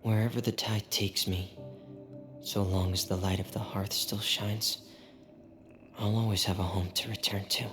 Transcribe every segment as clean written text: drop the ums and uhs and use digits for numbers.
Wherever the tide takes me, so long as the light of the hearth still shines, I'll always have a home to return to.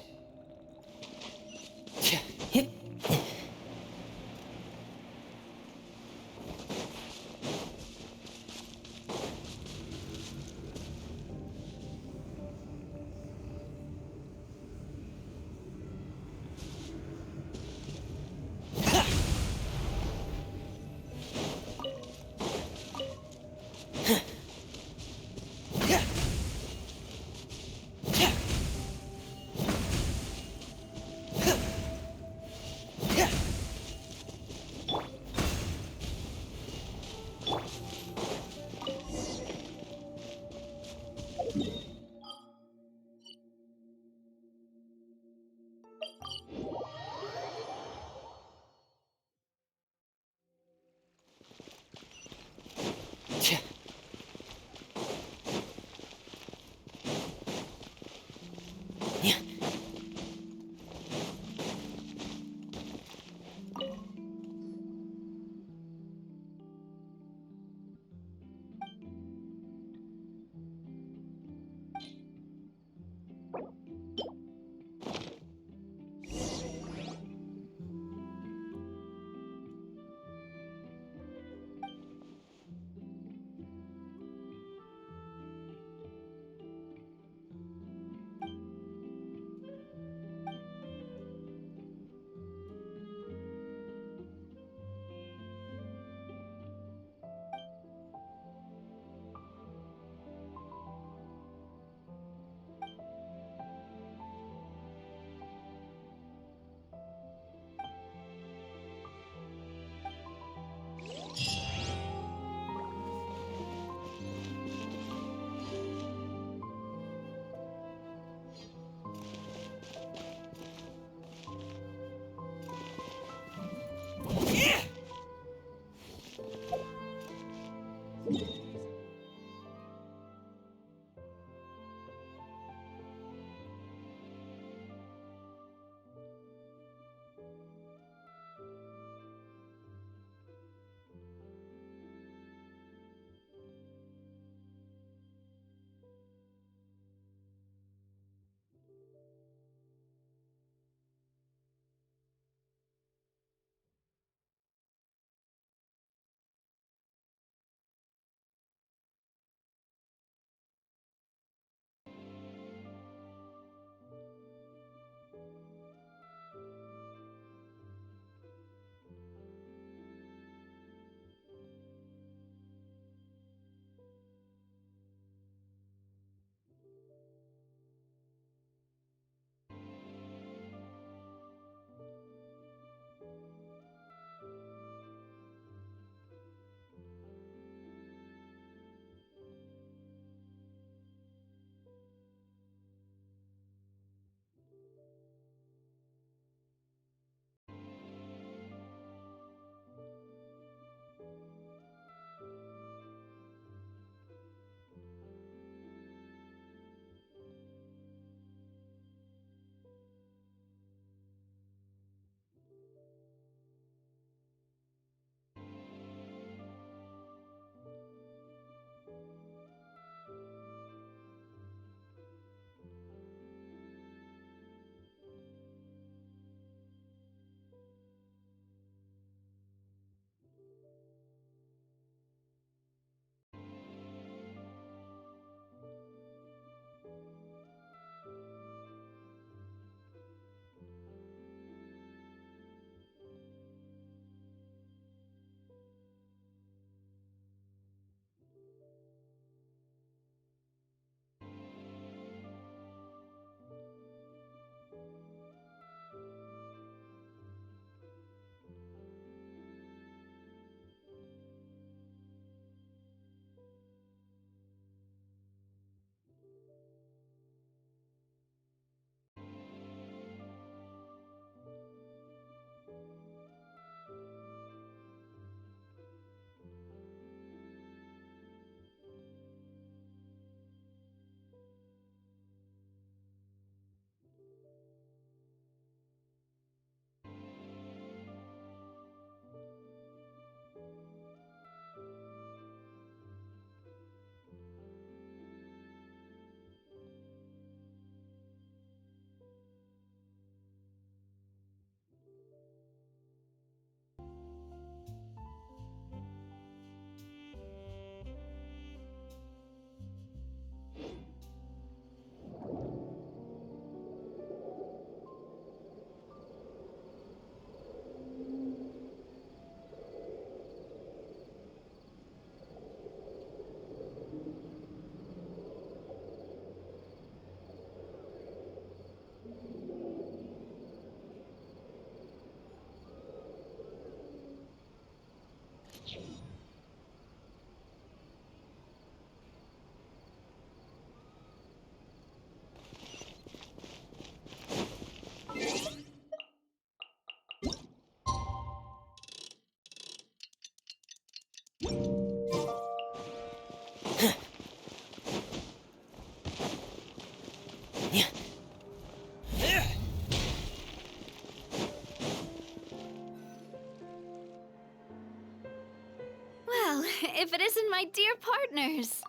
Well, if it isn't my dear partners.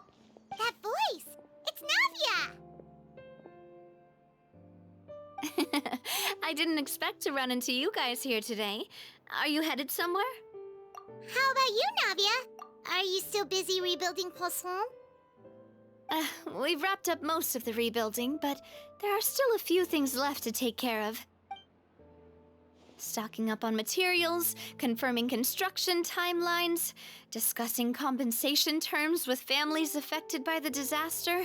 That voice! It's Navia! I didn't expect to run into you guys here today. Are you headed somewhere? How about you, Navia? Are you still busy rebuilding Poisson? We've wrapped up most of the rebuilding, but there are still a few things left to take care of. Stocking up on materials, confirming construction timelines, discussing compensation terms with families affected by the disaster.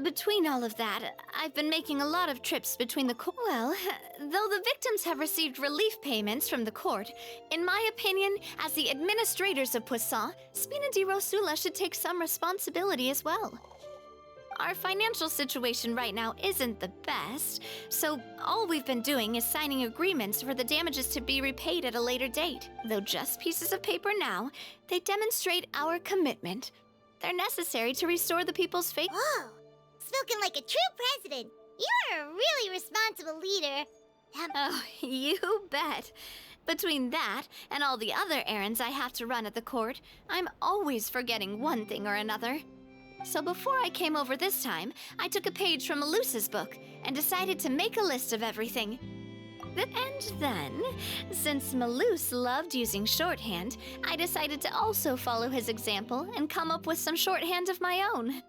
Between all of that, I've been making a lot of trips between the Well, though the victims have received relief payments from the court, in my opinion, as the administrators of Poisson, Spina di Rosula should take some responsibility as well. Our financial situation right now isn't the best, so all we've been doing is signing agreements for the damages to be repaid at a later date. Though just pieces of paper now, they demonstrate our commitment. They're necessary to restore the people's faith. Whoa! Spoken like a true president. You're a really responsible leader. Oh, you bet. Between that and all the other errands I have to run at the court, I'm always forgetting one thing or another. So before I came over this time, I took a page from Melusa's book and decided to make a list of everything. And then, since Melus loved using shorthand, I decided to also follow his example and come up with some shorthand of my own.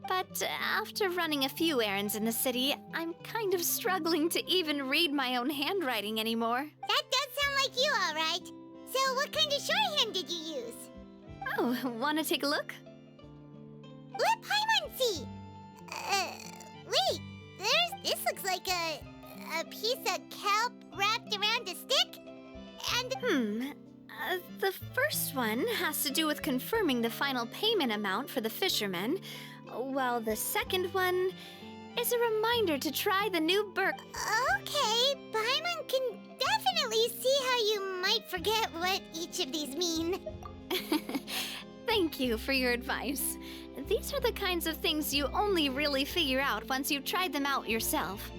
But after running a few errands in the city, I'm kind of struggling to even read my own handwriting anymore. That does sound like you, all right. So what kind of shorthand did you use? Oh, want to take a look? Let Paimon see. Wait. This looks like a piece of kelp wrapped around a stick? And... The first one has to do with confirming the final payment amount for the fishermen, while the second one is a reminder to try the new Burke. Okay, Paimon can definitely see how you might forget what each of these mean. Thank you for your advice. These are the kinds of things you only really figure out once you've tried them out yourself.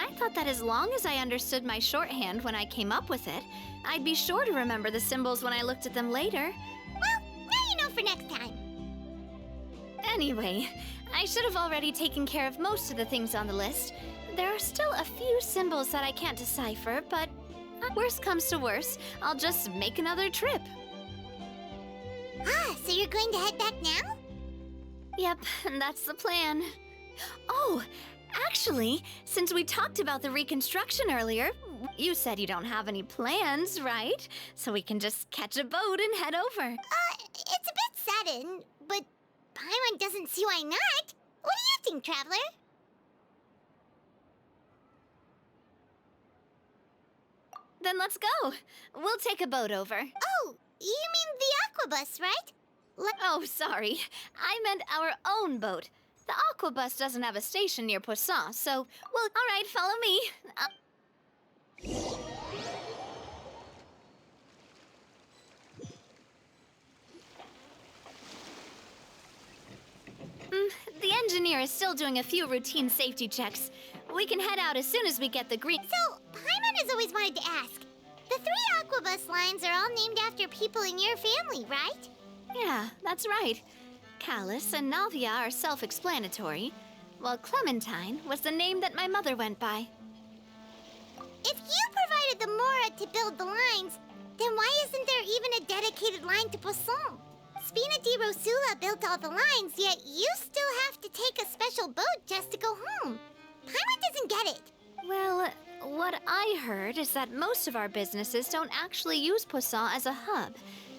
I thought that as long as I understood my shorthand when I came up with it, I'd be sure to remember the symbols when I looked at them later. Well, now you know for next time. Anyway, I should have already taken care of most of the things on the list. There are still a few symbols that I can't decipher, but worst comes to worst, I'll just make another trip. Ah, so you're going to head back now? Yep, that's the plan. Oh, actually, since we talked about the reconstruction earlier, you said you don't have any plans, right? So we can just catch a boat and head over. It's a bit sudden, but Paimon doesn't see why not. What do you think, Traveler? Then let's go. We'll take a boat over. Oh, you mean the aquabus, right? Oh, sorry. I meant our own boat. The aquabus doesn't have a station near Poisson, so, well, all right, follow me. The engineer is still doing a few routine safety checks. We can head out as soon as we get the green. So, Paimon is always wanted to ask. The 3 Aquabus lines are all named after people in your family, right? Yeah, that's right. Callus and Navia are self-explanatory, while Clementine was the name that my mother went by. If you provided the Mora to build the lines, then why isn't there even a dedicated line to Poisson? Spina di Rosula built all the lines, yet you still have to take a special boat just to go home. Paimon doesn't get it. Well, what I heard is that most of our businesses don't actually use Poisson as a hub.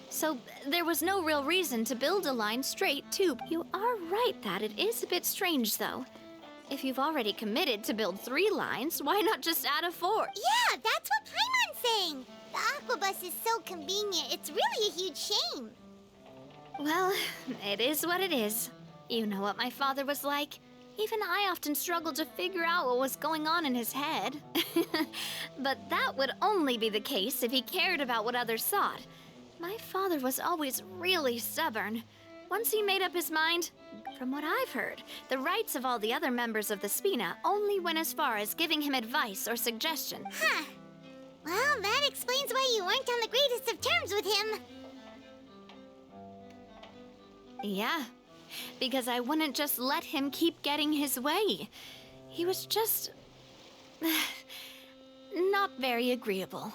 So there was no real reason to build a line straight to. You are right that it is a bit strange, though. If you've already committed to build 3 lines, why not just add a 4th? Yeah, that's what Paimon's saying. The Aquabus is so convenient, it's really a huge shame. Well, it is what it is. You know what my father was like. Even I often struggled to figure out what was going on in his head. But that would only be the case if he cared about what others thought. My father was always really stubborn. Once he made up his mind, from what I've heard, the rights of all the other members of the Spina only went as far as giving him advice or suggestion. Huh. Well, that explains why you weren't on the greatest of terms with him. Yeah, because I wouldn't just let him keep getting his way. He was just... not very agreeable.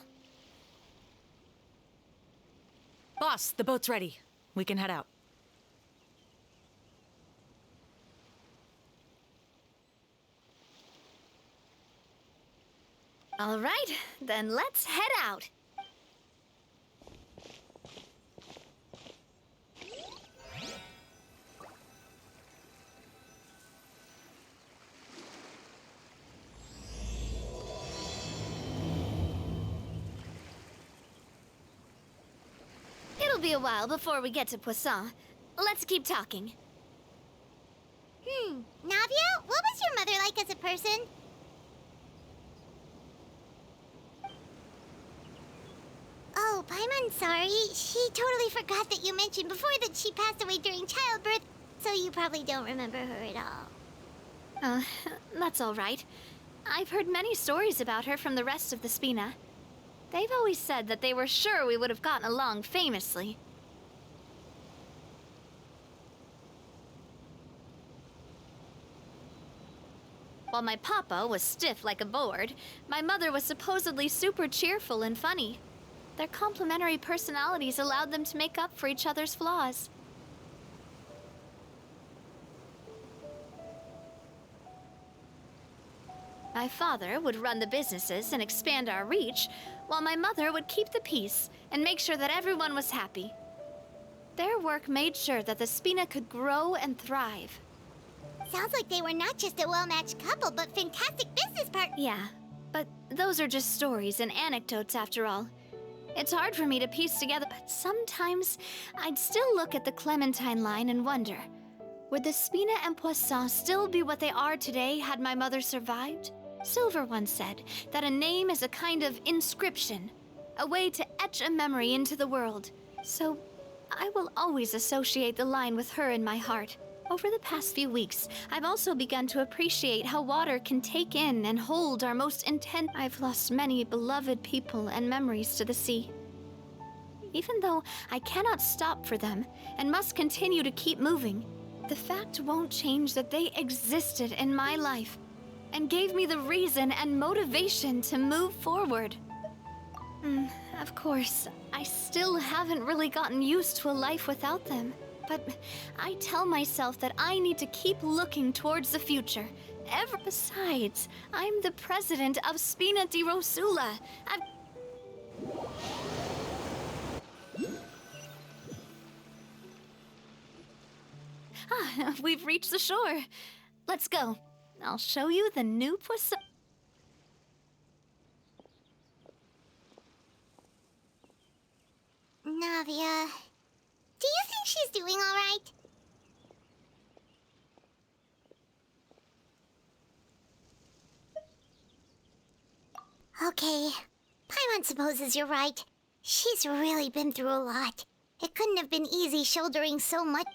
Boss, the boat's ready. We can head out. All right, then let's head out. It'll be a while before we get to Poisson. Let's keep talking. Navia, what was your mother like as a person? Oh, Paimon, sorry. She totally forgot that you mentioned before that she passed away during childbirth, so you probably don't remember her at all. That's all right. I've heard many stories about her from the rest of the Spina. They've always said that they were sure we would have gotten along famously. While my papa was stiff like a board, my mother was supposedly super cheerful and funny. Their complementary personalities allowed them to make up for each other's flaws. My father would run the businesses and expand our reach, while my mother would keep the peace and make sure that everyone was happy. Their work made sure that the Spina could grow and thrive. Sounds like they were not just a well-matched couple, but fantastic business partners. Yeah, but those are just stories and anecdotes after all. It's hard for me to piece together, but sometimes I'd still look at the Clementine line and wonder, would the Spina and Poisson still be what they are today had my mother survived? Silver once said that a name is a kind of inscription, a way to etch a memory into the world. So I will always associate the line with her in my heart. Over the past few weeks, I've also begun to appreciate how water can take in and hold our most intense... I've lost many beloved people and memories to the sea. Even though I cannot stop for them and must continue to keep moving, the fact won't change that they existed in my life and gave me the reason and motivation to move forward. Of course, I still haven't really gotten used to a life without them. But I tell myself that I need to keep looking towards the future. Besides, I'm the president of Spina di Rosula. We've reached the shore. Let's go. I'll show you the new Poisson. Navia, do you think she's doing all right? Okay, Paimon supposes you're right. She's really been through a lot. It couldn't have been easy shouldering so much.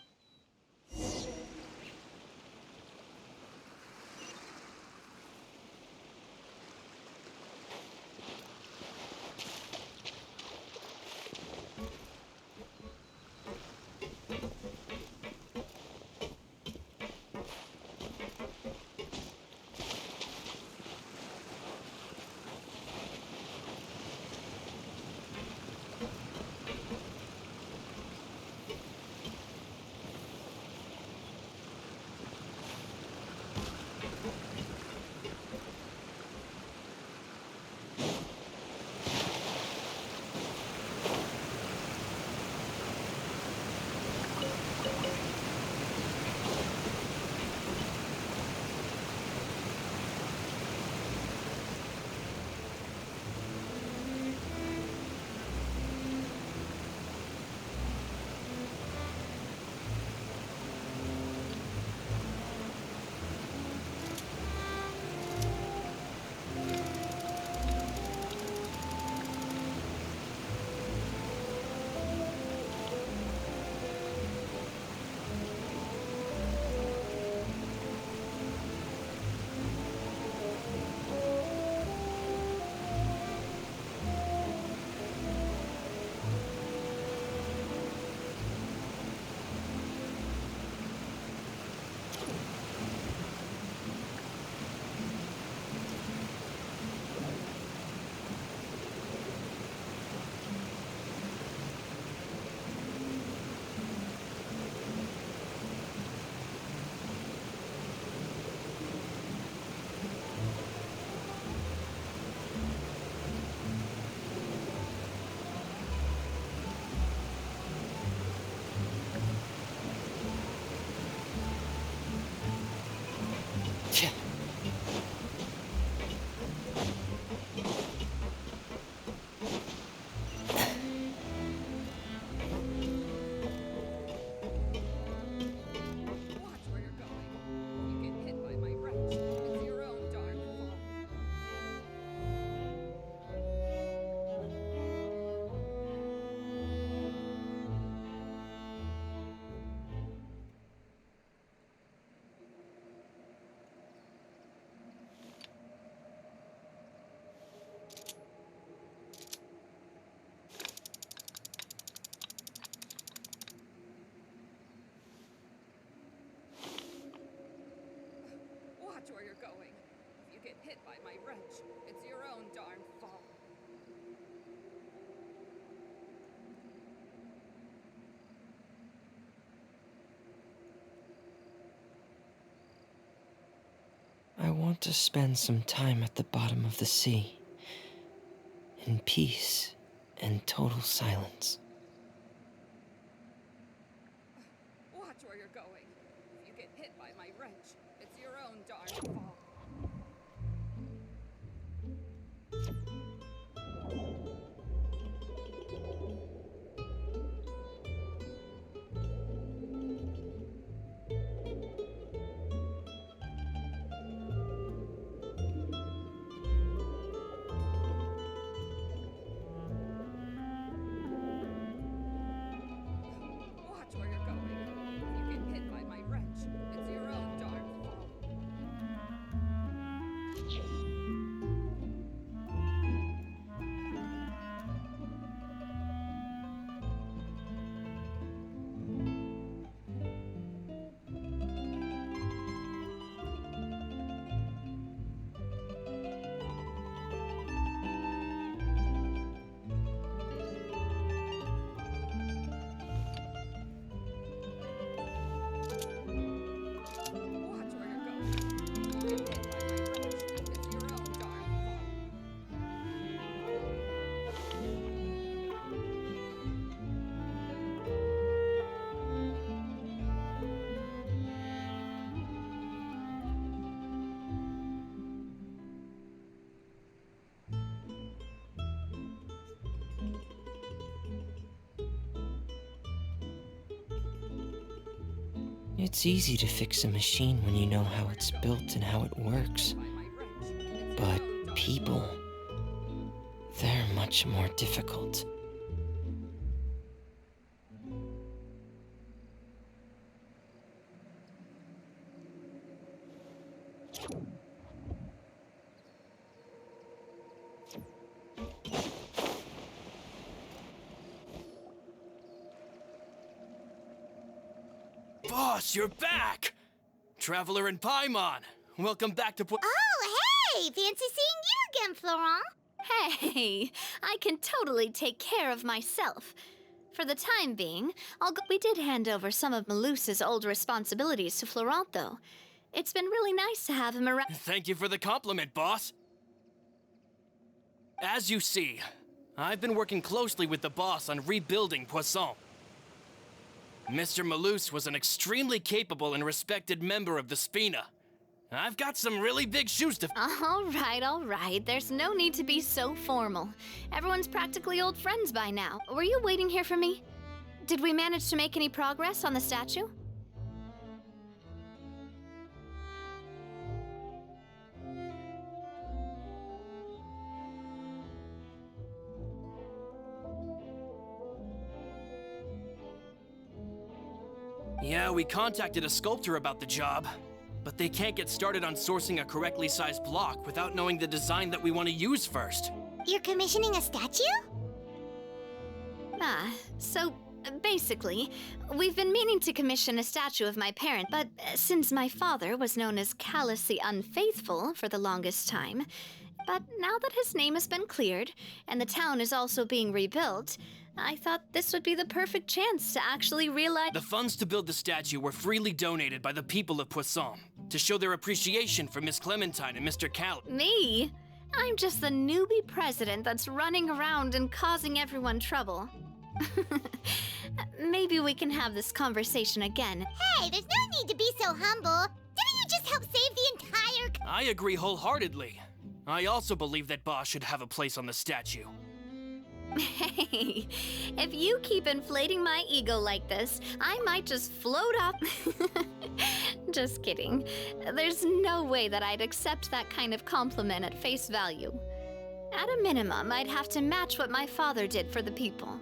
Watch where you're going. If you get hit by my wrench, it's your own darn fault. I want to spend some time at the bottom of the sea, in peace and total silence. Watch where you're going. If you get hit by my wrench, it's your own darn fault. Watch where you're going. If you get hit by my wrench, it's your own darn fault. Watch where you're going. If you get hit by my wrench, it's your own darn fault. It's easy to fix a machine when you know how it's built and how it works. By my wrench, it's your But own darn people, they're much more difficult. Boss, you're back! Traveler and Paimon, welcome back to Oh, hey! Fancy seeing you again, Florent. Hey, I can totally take care of myself. For the time being, We did hand over some of Malus's old responsibilities to Florent, though. It's been really nice to have him around. Thank you for the compliment, boss. As you see, I've been working closely with the boss on rebuilding Poisson. Mr. Malus was an extremely capable and respected member of the Spina. I've got some really big shoes to All right. There's no need to be so formal. Everyone's practically old friends by now. Were you waiting here for me? Did we manage to make any progress on the statue? Yeah, we contacted a sculptor about the job, but they can't get started on sourcing a correctly sized block without knowing the design that we want to use first. You're commissioning a statue? So basically, we've been meaning to commission a statue of my parent, but since my father was known as callously unfaithful for the longest time, but now that his name has been cleared and the town is also being rebuilt, I thought this would be the perfect chance to actually realize. The funds to build the statue were freely donated by the people of Poisson to show their appreciation for Miss Clementine and Mr. Cal. Me? I'm just the newbie president that's running around and causing everyone trouble. Maybe we can have this conversation again. Hey, there's no need to be so humble. Didn't you just help save the entire... I agree wholeheartedly. I also believe that Boss should have a place on the statue. Hey, if you keep inflating my ego like this, I might just float up. Just kidding. There's no way that I'd accept that kind of compliment at face value. At a minimum, I'd have to match what my father did for the people.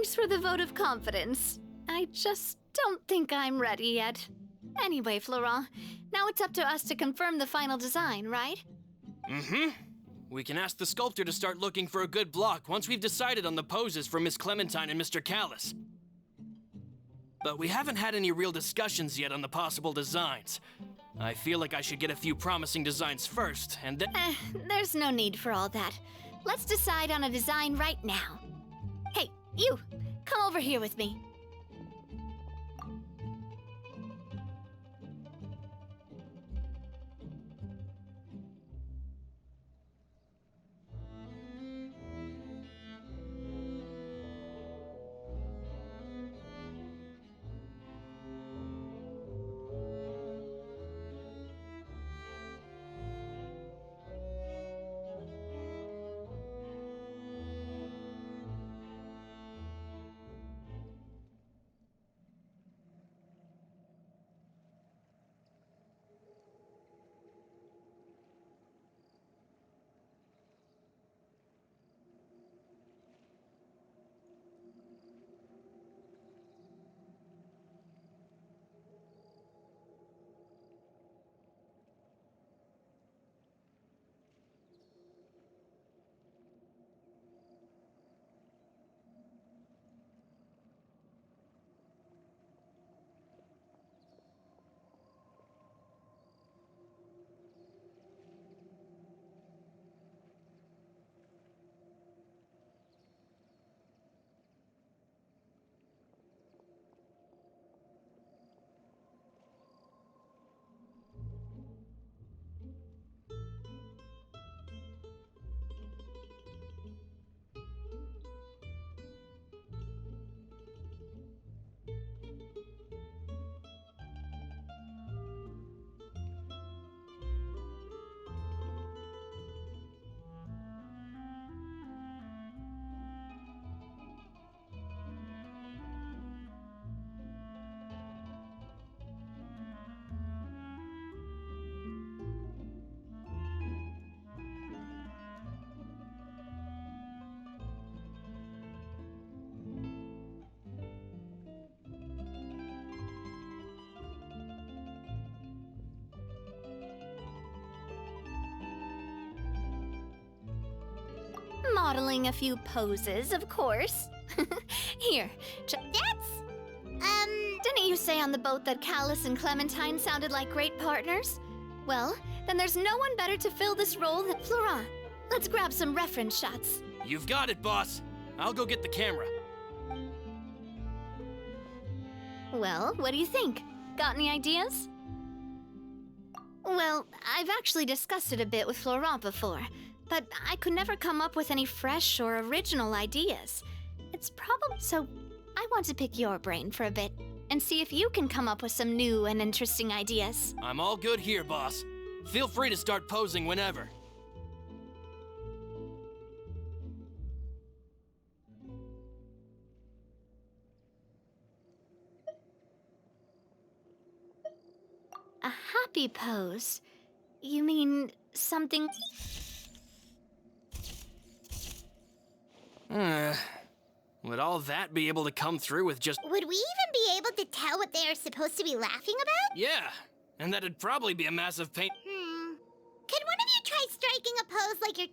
Thanks for the vote of confidence. I just don't think I'm ready yet. Anyway, Florent, now it's up to us to confirm the final design, right? Mm-hmm. We can ask the sculptor to start looking for a good block once we've decided on the poses for Miss Clementine and Mr. Callis. But we haven't had any real discussions yet on the possible designs. I feel like I should get a few promising designs first, and then— There's no need for all that. Let's decide on a design right now. Hey, you! Come over here with me. Modeling a few poses, of course. Here, didn't you say on the boat that Callis and Clementine sounded like great partners? Well, then there's no one better to fill this role than Florent. Let's grab some reference shots. You've got it, boss. I'll go get the camera. Well, what do you think? Got any ideas? Well, I've actually discussed it a bit with Florent before, but I could never come up with any fresh or original ideas. It's probably so I want to pick your brain for a bit and see if you can come up with some new and interesting ideas. I'm all good here, boss. Feel free to start posing whenever. A happy pose? You mean something... Would all that be able to come through with just— Would we even be able to tell what they are supposed to be laughing about? Yeah, and that'd probably be a massive pain— Could one of you try striking a pose like you're...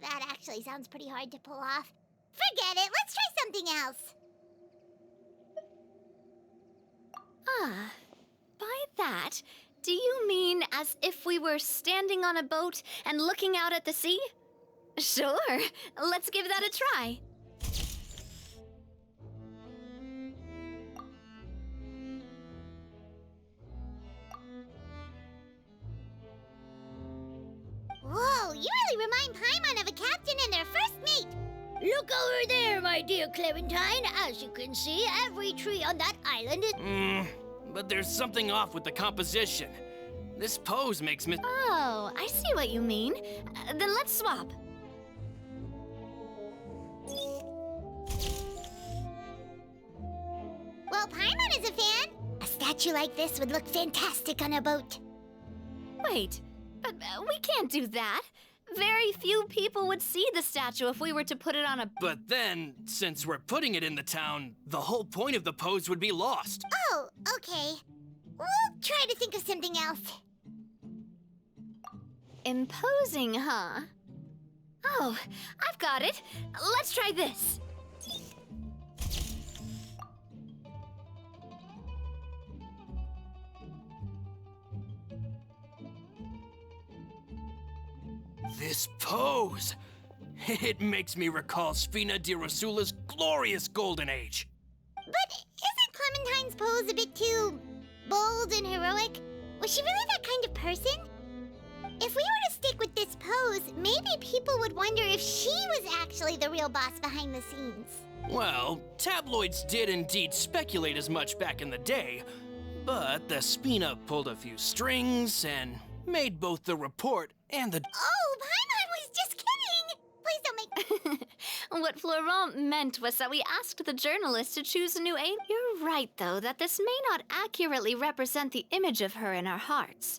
That actually sounds pretty hard to pull off. Forget it, let's try something else. Ah, by that, do you mean as if we were standing on a boat and looking out at the sea? Sure, let's give that a try. Whoa, you really remind Paimon of a captain and their first mate. Look over there, my dear Clementine. As you can see, every tree on that island is... but there's something off with the composition. This pose makes me— Oh, I see what you mean. Then let's swap. Well, Paimon is a fan. A statue like this would look fantastic on a boat. Wait, But we can't do that. Very few people would see the statue if we were to put it on a... But then, since we're putting it in the town, the whole point of the pose would be lost. Oh, okay. We'll try to think of something else. Imposing, huh? Oh, I've got it. Let's try this. This pose! It makes me recall Spina di Rosula's glorious golden age. But isn't Clementine's pose a bit too bold and heroic? Was she really that kind of person? If we were to stick with this pose, maybe people would wonder if she was actually the real boss behind the scenes. Well, tabloids did indeed speculate as much back in the day, but the Spina pulled a few strings and made both the report and the... Oh, Paimon was just kidding! Please don't make... What Florent meant was that we asked the journalist to choose a new aim. You're right, though, that this may not accurately represent the image of her in our hearts.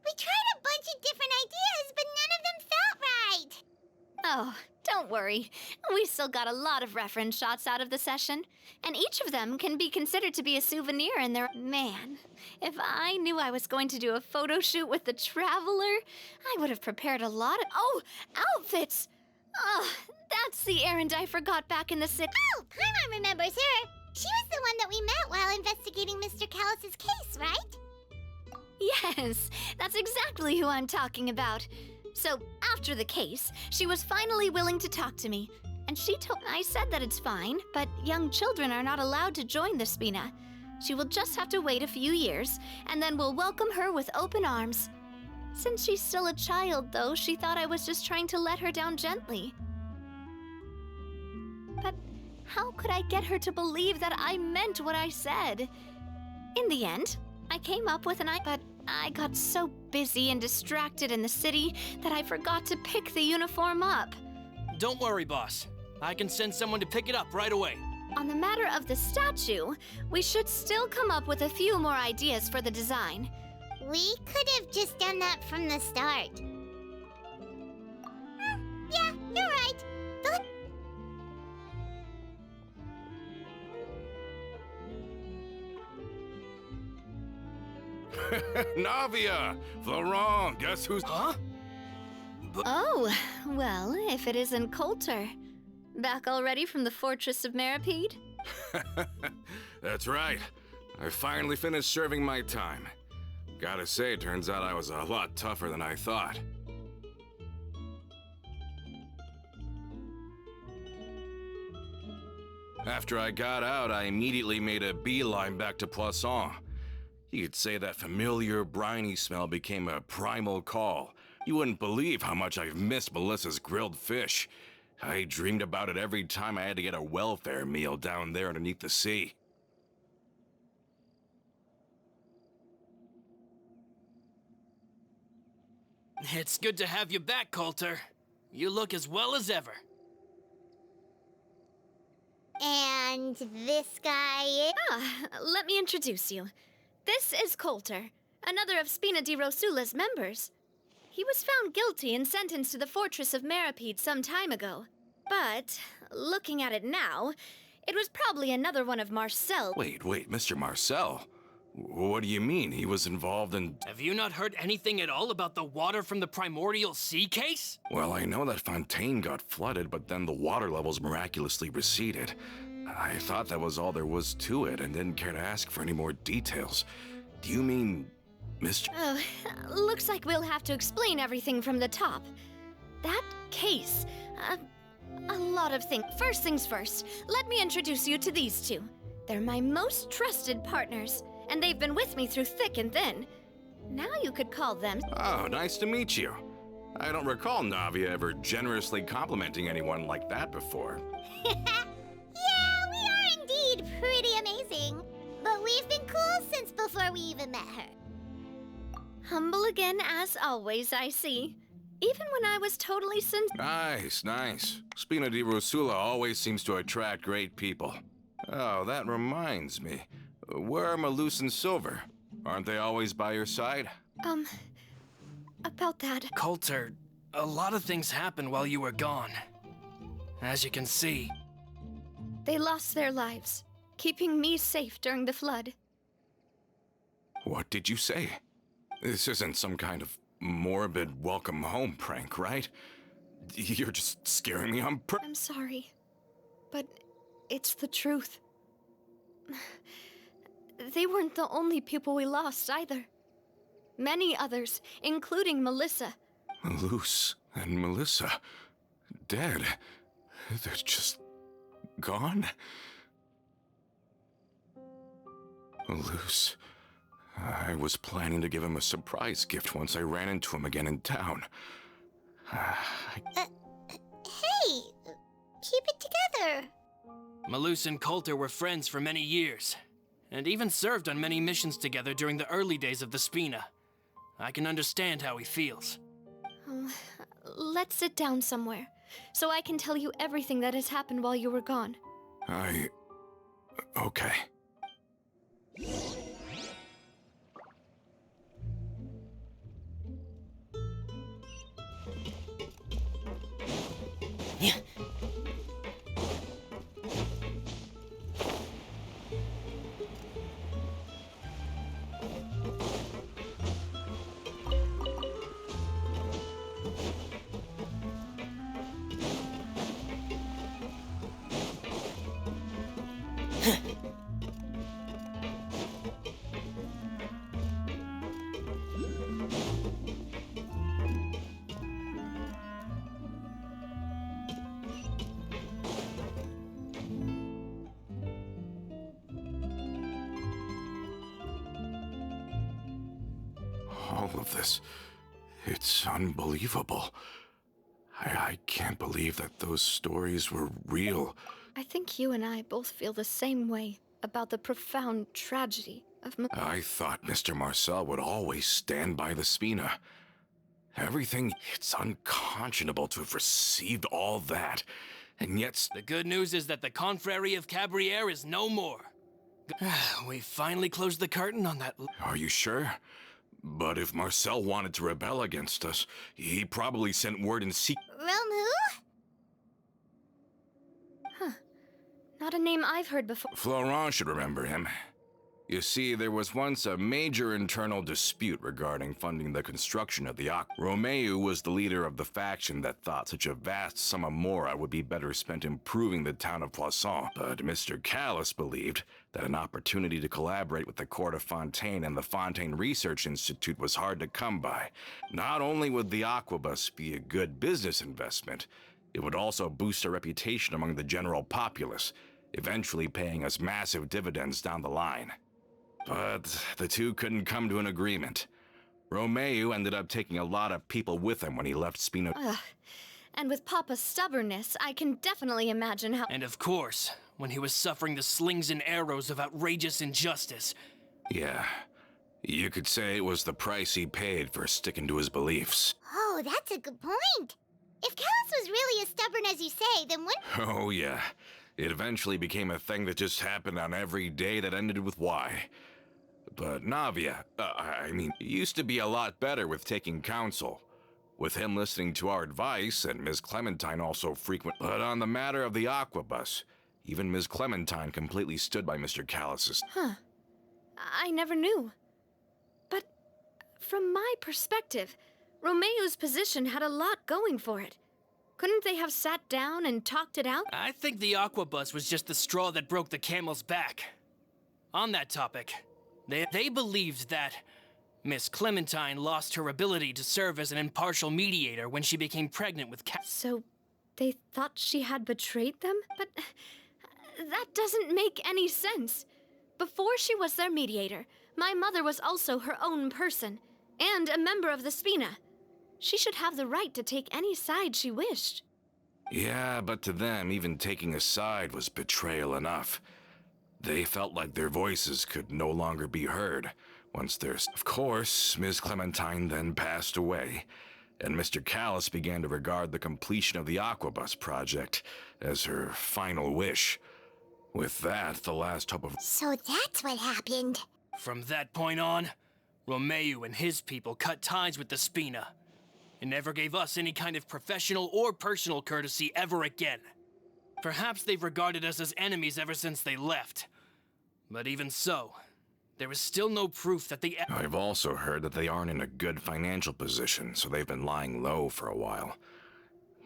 We tried a bunch of different ideas, but none of them felt right. Oh, don't worry. We still got a lot of reference shots out of the session, and each of them can be considered to be a souvenir in their... Man, if I knew I was going to do a photo shoot with the Traveler, I would have prepared a lot of... Oh, outfits! Oh, that's the errand I forgot back in the city. Oh, Paimon remembers her. She was the one that we met while investigating Mr. Callus's case, right? Yes, that's exactly who I'm talking about. So, after the case, she was finally willing to talk to me. And I said that it's fine, but young children are not allowed to join the Spina. She will just have to wait a few years, and then we'll welcome her with open arms. Since she's still a child, though, she thought I was just trying to let her down gently. But how could I get her to believe that I meant what I said? In the end, I came up with but I got so busy and distracted in the city that I forgot to pick the uniform up. Don't worry, boss. I can send someone to pick it up right away. On the matter of the statue, we should still come up with a few more ideas for the design. We could have just done that from the start. Yeah, you're right. Navia! Florent, guess who's... Huh? Oh, well, if it isn't Coulter. Back already from the Fortress of Meripede? That's right. I finally finished serving my time. Gotta say, turns out I was a lot tougher than I thought. After I got out, I immediately made a beeline back to Poisson. You could say that familiar, briny smell became a primal call. You wouldn't believe how much I've missed Melissa's grilled fish. I dreamed about it every time I had to get a welfare meal down there underneath the sea. It's good to have you back, Coulter. You look as well as ever. And this guy is... Let me introduce you. This is Coulter, another of Spina di Rosula's members. He was found guilty and sentenced to the Fortress of Meripede some time ago. But, looking at it now, it was probably another one of Marcel. Wait, Mr. Marcel? What do you mean? He was involved in... Have you not heard anything at all about the water from the primordial sea case? Well, I know that Fontaine got flooded, but then the water levels miraculously receded. I thought that was all there was to it and didn't care to ask for any more details. Do you mean... Mr... Oh, looks like we'll have to explain everything from the top. That case, a lot of things. First things first, let me introduce you to these two. They're my most trusted partners, and they've been with me through thick and thin. Now you could call them... Oh, nice to meet you. I don't recall Navia ever generously complimenting anyone like that before. Yeah, we are indeed pretty amazing. But we've been cool since before we even met her. Humble again, as always, I see. Even when I was totally Nice, nice. Spina di Rosula always seems to attract great people. Oh, that reminds me. Where are Malus and Silver? Aren't they always by your side? About that. Coulter, a lot of things happened while you were gone. As you can see. They lost their lives, keeping me safe during the flood. What did you say? This isn't some kind of morbid welcome home prank, right? You're just scaring me on I'm sorry, but it's the truth. They weren't the only people we lost either. Many others, including Melissa. Malus and Melissa, dead. They're just gone? Malus. I was planning to give him a surprise gift once I ran into him again in town. Hey! Keep it together! Malus and Coulter were friends for many years, and even served on many missions together during the early days of the Spina. I can understand how he feels. Let's sit down somewhere, so I can tell you everything that has happened while you were gone. Okay. Yeah. All of this, it's unbelievable. I can't believe that those stories were real. I think you and I both feel the same way about the profound tragedy of I thought Mr. Marcel would always stand by the Spina. Everything, it's unconscionable to have received all that, and yet... The good news is that the Confrérie of Cabriere is no more. We finally closed the curtain on that. Are you sure? But if Marcel wanted to rebel against us, he probably sent word in secret. Romu? Not a name I've heard before. Florent should remember him. You see, there was once a major internal dispute regarding funding the construction of the Aqua. Romeu was the leader of the faction that thought such a vast sum of mora would be better spent improving the town of Poisson. But Mr. Callis believed that an opportunity to collaborate with the Court of Fontaine and the Fontaine Research Institute was hard to come by. Not only would the Aquabus be a good business investment, it would also boost our reputation among the general populace, eventually paying us massive dividends down the line. But the two couldn't come to an agreement. Romeu ended up taking a lot of people with him when he left Spina. And with Papa's stubbornness, I can definitely imagine how— And of course, when he was suffering the slings and arrows of outrageous injustice. Yeah, you could say it was the price he paid for sticking to his beliefs. Oh, that's a good point. If Callus was really as stubborn as you say, then what— Oh yeah, it eventually became a thing that just happened on every day that ended with Y. But Navia, used to be a lot better with taking counsel. With him listening to our advice, and Ms. Clementine also frequent. But on the matter of the Aquabus, even Ms. Clementine completely stood by Mr. Callus's. I never knew. But from my perspective, Romeu's position had a lot going for it. Couldn't they have sat down and talked it out? I think the Aquabus was just the straw that broke the camel's back. On that topic, they believed that Miss Clementine lost her ability to serve as an impartial mediator when she became pregnant with So they thought she had betrayed them? But that doesn't make any sense. Before she was their mediator, my mother was also her own person, and a member of the Spina. She should have the right to take any side she wished. Yeah, but to them, even taking a side was betrayal enough. They felt like their voices could no longer be heard once there's. Of course, Ms. Clementine then passed away, and Mr. Callis began to regard the completion of the Aquabus project as her final wish. With that, the last hope of. So that's what happened. From that point on, Romeo and his people cut ties with the Spina and never gave us any kind of professional or personal courtesy ever again. Perhaps they've regarded us as enemies ever since they left. But even so, there is still no proof that they. I've also heard that they aren't in a good financial position, so they've been lying low for a while.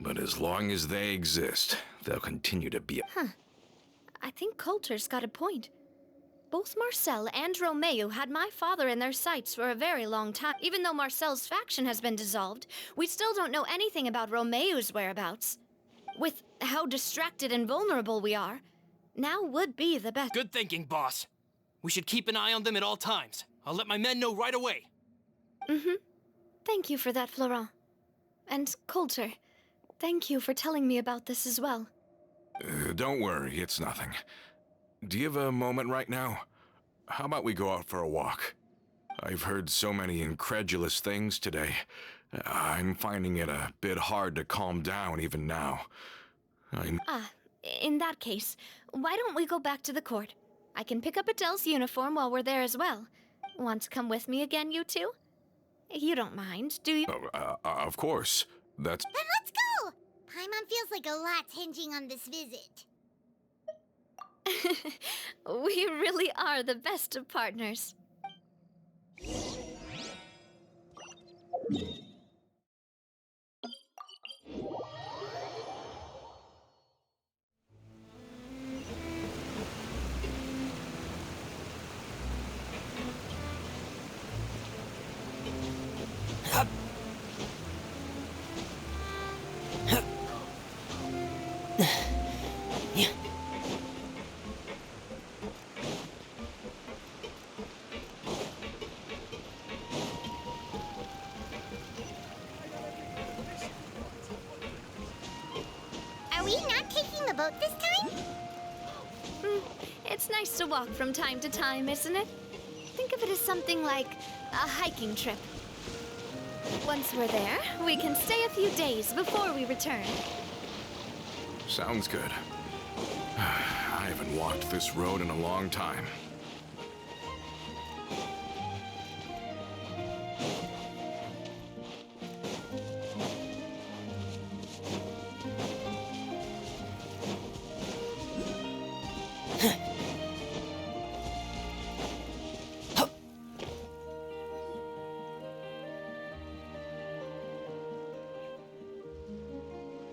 But as long as they exist, they'll continue to be. I think Coulter's got a point. Both Marcel and Romeo had my father in their sights for a very long time. Even though Marcel's faction has been dissolved, we still don't know anything about Romeo's whereabouts. With how distracted and vulnerable we are, now would be the best. Good thinking, boss. We should keep an eye on them at all times. I'll let my men know right away. Thank you for that, Florent. And Coulter, thank you for telling me about this as well. Don't worry, it's nothing. Do you have a moment right now? How about we go out for a walk? I've heard so many incredulous things today. I'm finding it a bit hard to calm down even now. In that case, why don't we go back to the court? I can pick up Adele's uniform while we're there as well. Want to come with me again, you two? You don't mind, do you? Of course. That's. Then let's go! Paimon feels like a lot's hinging on this visit. We really are the best of partners. Are we not taking the boat this time? It's nice to walk from time to time, isn't it? Think of it as something like a hiking trip. Once we're there, we can stay a few days before we return. Sounds good. I haven't walked this road in a long time.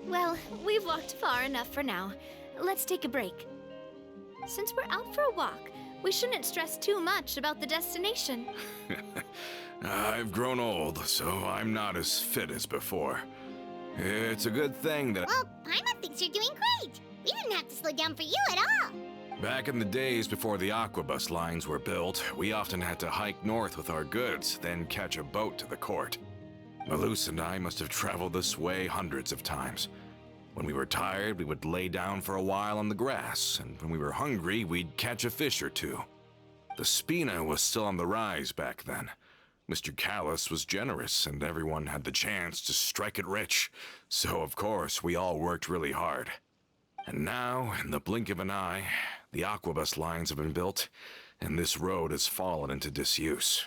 Well, we've walked far enough for now. Let's take a break. Since we're out for a walk, we shouldn't stress too much about the destination. I've grown old, so I'm not as fit as before. It's a good thing that. Well, Paimon thinks you're doing great. We didn't have to slow down for you at all. Back in the days before the Aquabus lines were built, we often had to hike north with our goods, then catch a boat to the court. Malus and I must have traveled this way hundreds of times. When we were tired, we would lay down for a while on the grass, and when we were hungry, we'd catch a fish or two. The Spina was still on the rise back then. Mr. Callis was generous, and everyone had the chance to strike it rich. So, of course, we all worked really hard. And now, in the blink of an eye, the Aquabus lines have been built, and this road has fallen into disuse.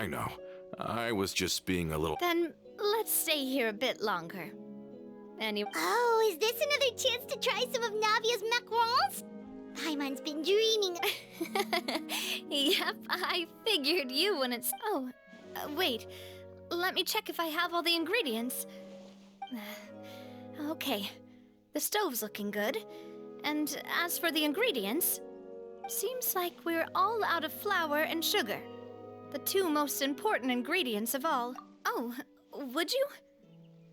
I know. I was just being a little... Then let's stay here a bit longer. Anyway. Oh, is this another chance to try some of Navia's macarons? Paimon's been dreaming. Yep, I figured you wouldn't. Oh, wait. Let me check if I have all the ingredients. Okay, the stove's looking good. And as for the ingredients, seems like we're all out of flour and sugar. The two most important ingredients of all. Oh, would you?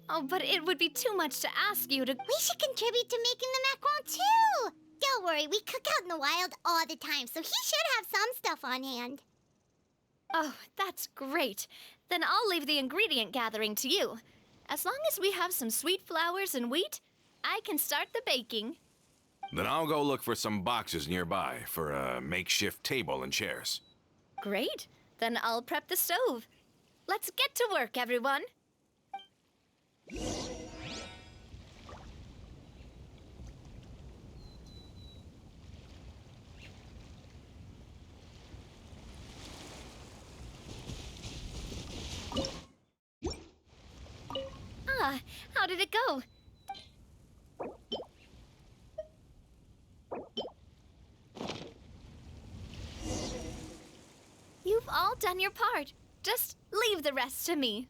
Oh, but it would be too much to ask you to. We should contribute to making the macaron too. Don't worry, we cook out in the wild all the time, so he should have some stuff on hand. Oh, that's great. Then I'll leave the ingredient gathering to you. As long as we have some sweet flours and wheat, I can start the baking. Then I'll go look for some boxes nearby for a makeshift table and chairs. Great. Then I'll prep the stove. Let's get to work, everyone. Ah, how did it go? You've all done your part. Just leave the rest to me.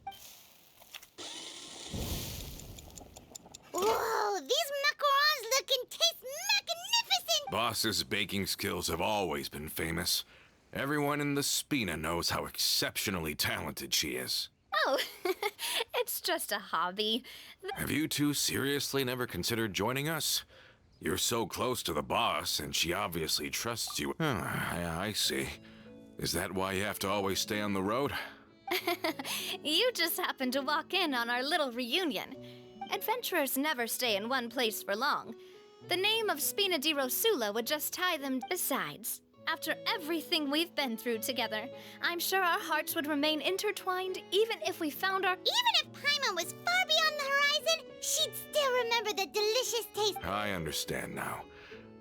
Whoa, these macarons look and taste magnificent! Boss's baking skills have always been famous. Everyone in the Spina knows how exceptionally talented she is. Oh, it's just a hobby. Have you two seriously never considered joining us? You're so close to the boss, and she obviously trusts you. I see. Is that why you have to always stay on the road? You just happened to walk in on our little reunion. Adventurers never stay in one place for long. The name of Spina di Rosula would just tie them. Besides, after everything we've been through together, I'm sure our hearts would remain intertwined even if we found our. Even if Paimon was far beyond the horizon, she'd still remember the delicious taste. I understand now.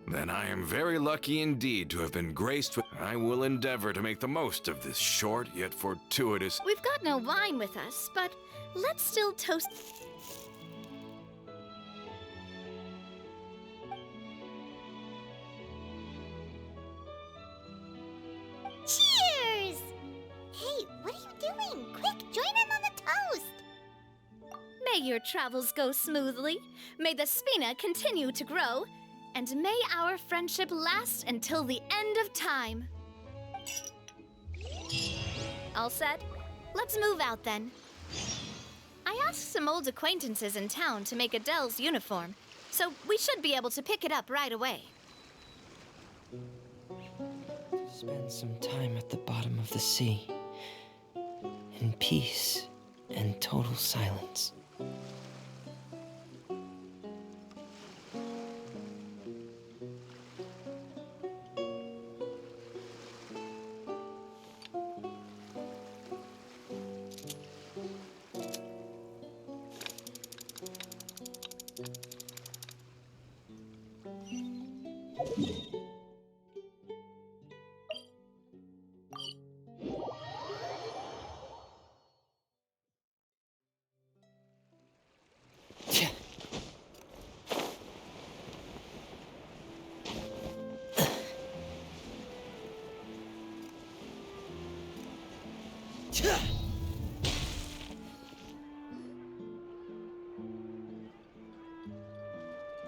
Then I am very lucky indeed to have been graced with. I will endeavor to make the most of this short yet fortuitous. We've got no wine with us, but let's still toast. Cheers! Hey, what are you doing? Quick, join in on the toast! May your travels go smoothly. May the Spina continue to grow. And may our friendship last until the end of time. All set? Let's move out then. I asked some old acquaintances in town to make Adele's uniform, so we should be able to pick it up right away. Spend some time at the bottom of the sea, in peace and total silence.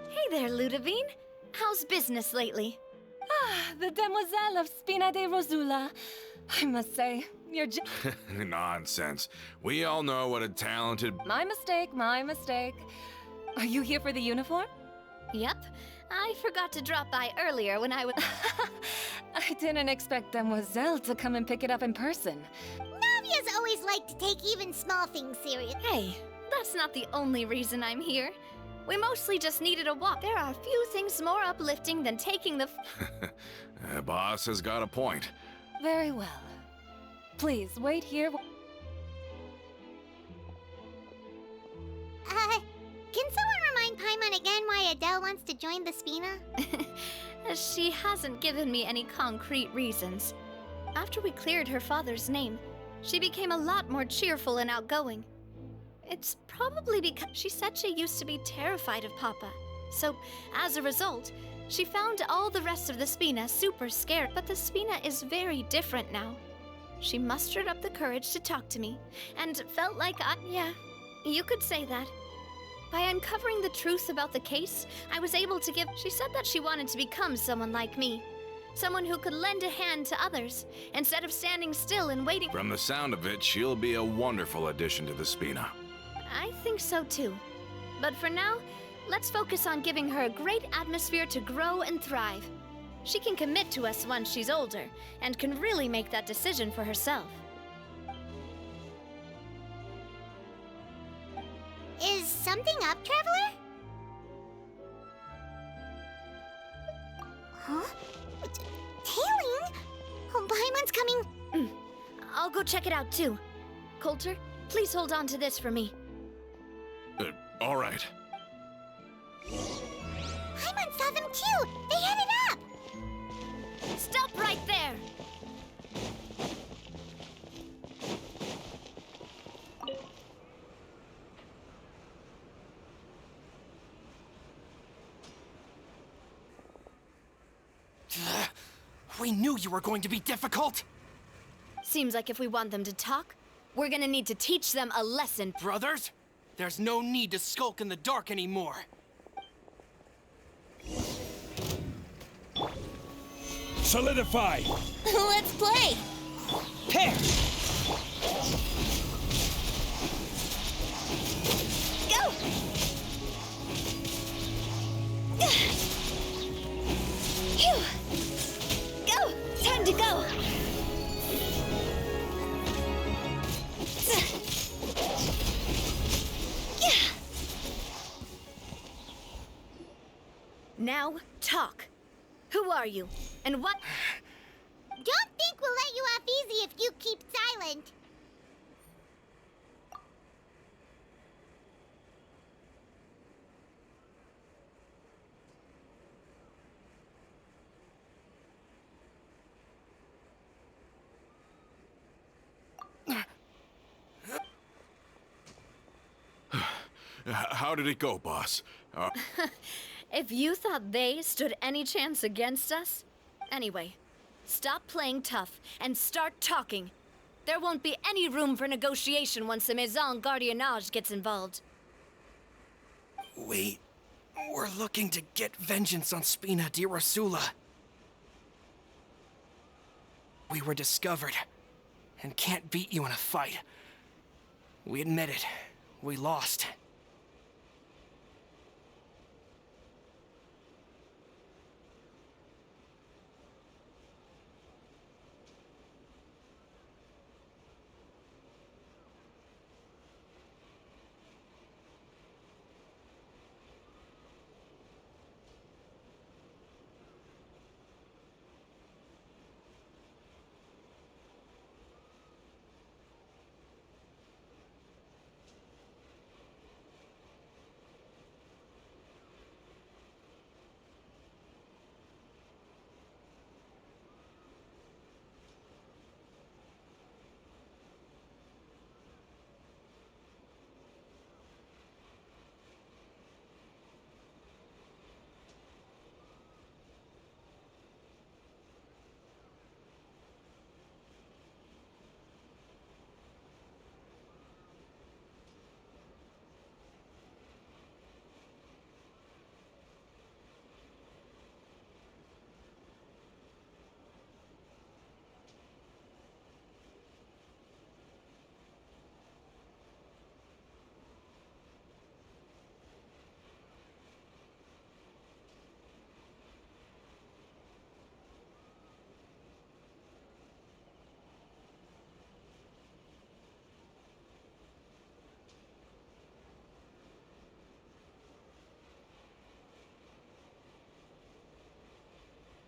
Hey there, Ludovine. How's business lately? The demoiselle of Spina de Rosula. I must say, you're Nonsense. We all know what a talented... My mistake, my mistake. Are you here for the uniform? Yep. I forgot to drop by earlier when I was... I didn't expect demoiselle to come and pick it up in person. Navia's always liked to take even small things serious. Hey, that's not the only reason I'm here. We mostly just needed a walk. There are few things more uplifting than taking the... Boss has got a point. Very well. Please, wait here. Can someone remind Paimon again why Adele wants to join the Spina? She hasn't given me any concrete reasons. After we cleared her father's name, She became a lot more cheerful and outgoing. It's probably because she said she used to be terrified of Papa. So, as a result, she found all the rest of the Spina super scary. But the Spina is very different now. She mustered up the courage to talk to me, and felt like yeah, you could say that. By uncovering the truth about the case, I was able to give. She said that she wanted to become someone like me. Someone who could lend a hand to others, instead of standing still and waiting. From the sound of it, she'll be a wonderful addition to the Spina. I think so too. But for now, let's focus on giving her a great atmosphere to grow and thrive. She can commit to us once she's older, and can really make that decision for herself. Is something up, Traveler? Huh? Tailing? Oh, Paimon's coming. I'll go check it out too. Coulter, please hold on to this for me. All right. Paimon saw them too! They headed up! Stop right there! We knew you were going to be difficult! Seems like if we want them to talk, we're gonna need to teach them a lesson. Brothers, there's no need to skulk in the dark anymore. Solidify! Let's play! Pick! Go! Phew! Go! Time to go! Now, talk. Who are you? And what? Don't think we'll let you off easy if you keep silent. How did it go, boss? If you thought they stood any chance against us? Anyway, stop playing tough and start talking. There won't be any room for negotiation once the Maison Gardiennage gets involved. We're looking to get vengeance on Spina di Rosula. We were discovered, and can't beat you in a fight. We admit it. We lost.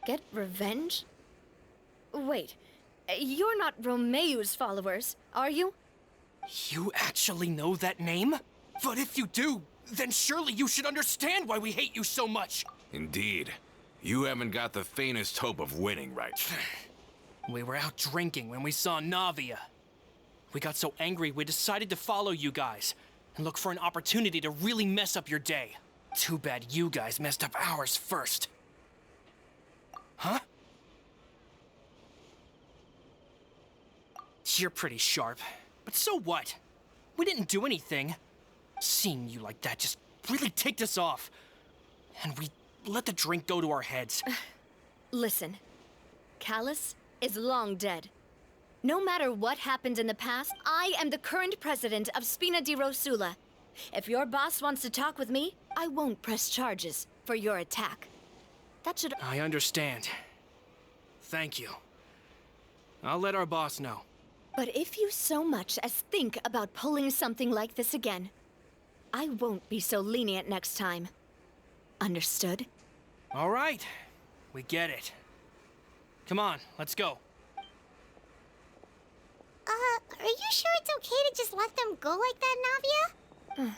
Get revenge? Wait, you're not Romeu's followers, are you? You actually know that name? But if you do, then surely you should understand why we hate you so much. Indeed. You haven't got the faintest hope of winning, right? We were out drinking when we saw Navia. We got so angry we decided to follow you guys and look for an opportunity to really mess up your day. Too bad you guys messed up ours first. Huh? You're pretty sharp, but so what? We didn't do anything. Seeing you like that just really ticked us off. And we let the drink go to our heads. Listen, Callus is long dead. No matter what happened in the past, I am the current president of Spina di Rosula. If your boss wants to talk with me, I won't press charges for your attack. That should... I understand. Thank you. I'll let our boss know. But if you so much as think about pulling something like this again, I won't be so lenient next time. Understood? All right. We get it. Come on, let's go. Are you sure it's okay to just let them go like that, Navia?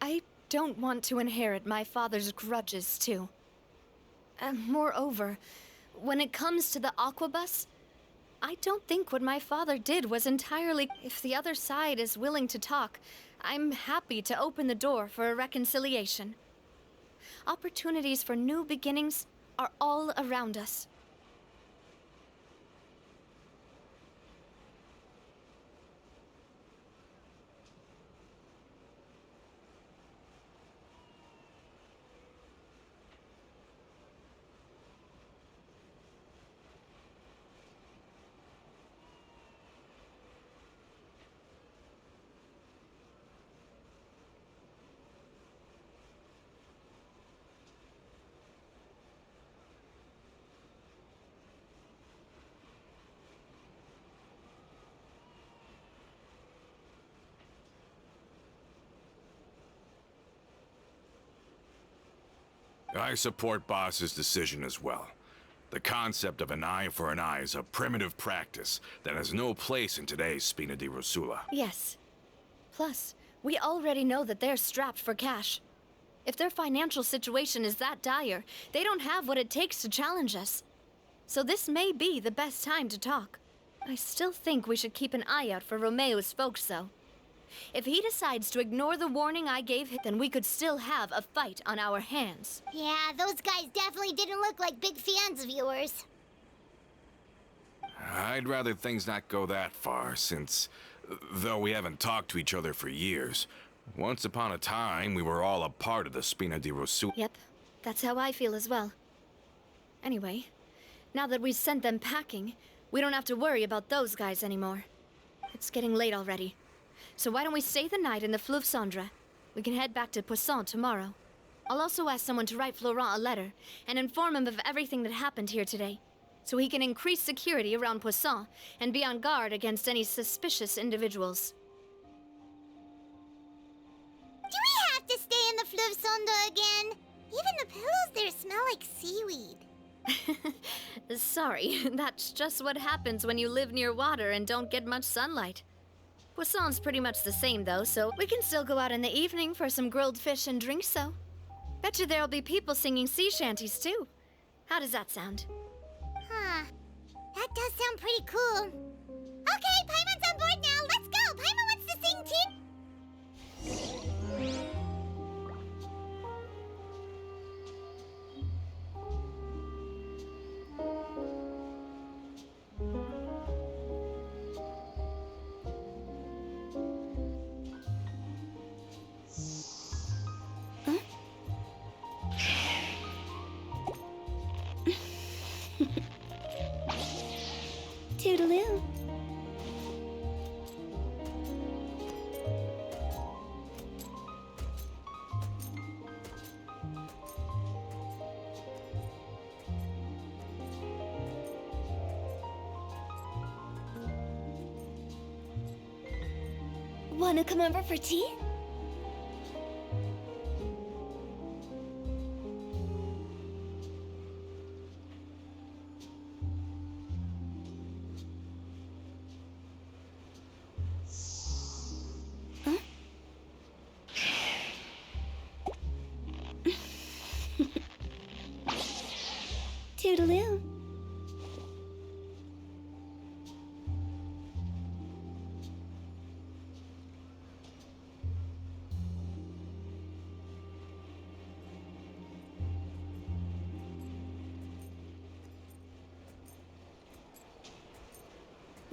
I don't want to inherit my father's grudges, too. Moreover, when it comes to the Aquabus, I don't think what my father did was entirely... If the other side is willing to talk, I'm happy to open the door for a reconciliation. Opportunities for new beginnings are all around us. I support Boss's decision as well. The concept of an eye for an eye is a primitive practice that has no place in today's Spina di Rosula. Yes. Plus, we already know that they're strapped for cash. If their financial situation is that dire, they don't have what it takes to challenge us. So this may be the best time to talk. I still think we should keep an eye out for Romeo's folks, though. If he decides to ignore the warning I gave him, then we could still have a fight on our hands. Yeah, those guys definitely didn't look like big fans of yours. I'd rather things not go that far, since, though we haven't talked to each other for years, once upon a time we were all a part of the Spina di Rosula. Yep, that's how I feel as well. Anyway, now that we've sent them packing, we don't have to worry about those guys anymore. It's getting late already. So why don't we stay the night in the Fleuve Cendre? We can head back to Poisson tomorrow. I'll also ask someone to write Florent a letter and inform him of everything that happened here today, so he can increase security around Poisson and be on guard against any suspicious individuals. Do we have to stay in the Fleuve Cendre again? Even the pillows there smell like seaweed. Sorry, that's just what happens when you live near water and don't get much sunlight. Poisson's pretty much the same, though, so we can still go out in the evening for some grilled fish and drinks, so. Bet you there'll be people singing sea shanties, too. How does that sound? Huh. That does sound pretty cool. Okay, Paimon's on board now. Let's go. Paimon wants to sing too. Toodaloo. Wanna come over for tea? Toodaloo.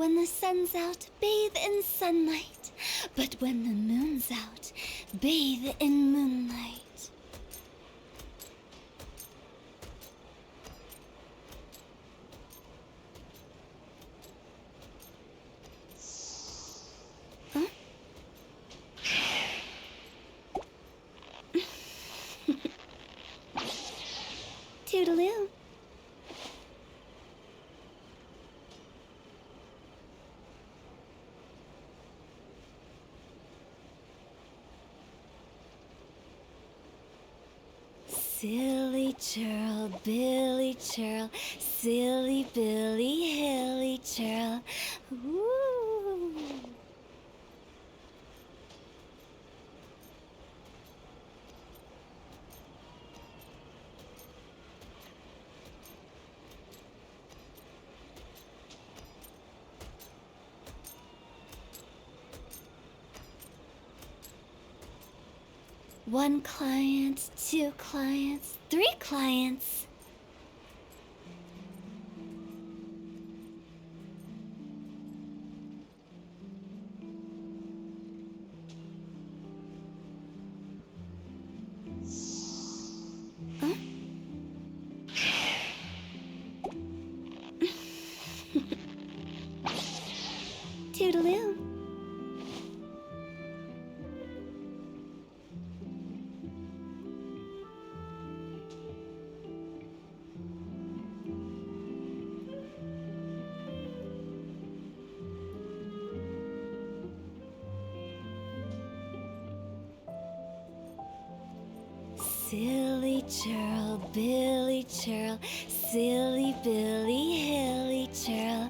When the sun's out, bathe in sunlight. But when the moon's out, bathe in moonlight. Huh? Toodaloo. Silly churl, Billy churl, silly Billy, hilly churl. Ooh. One client, two clients, three clients. Huh? Toodaloo. Silly churl, Billy churl, silly Billy, hilly churl.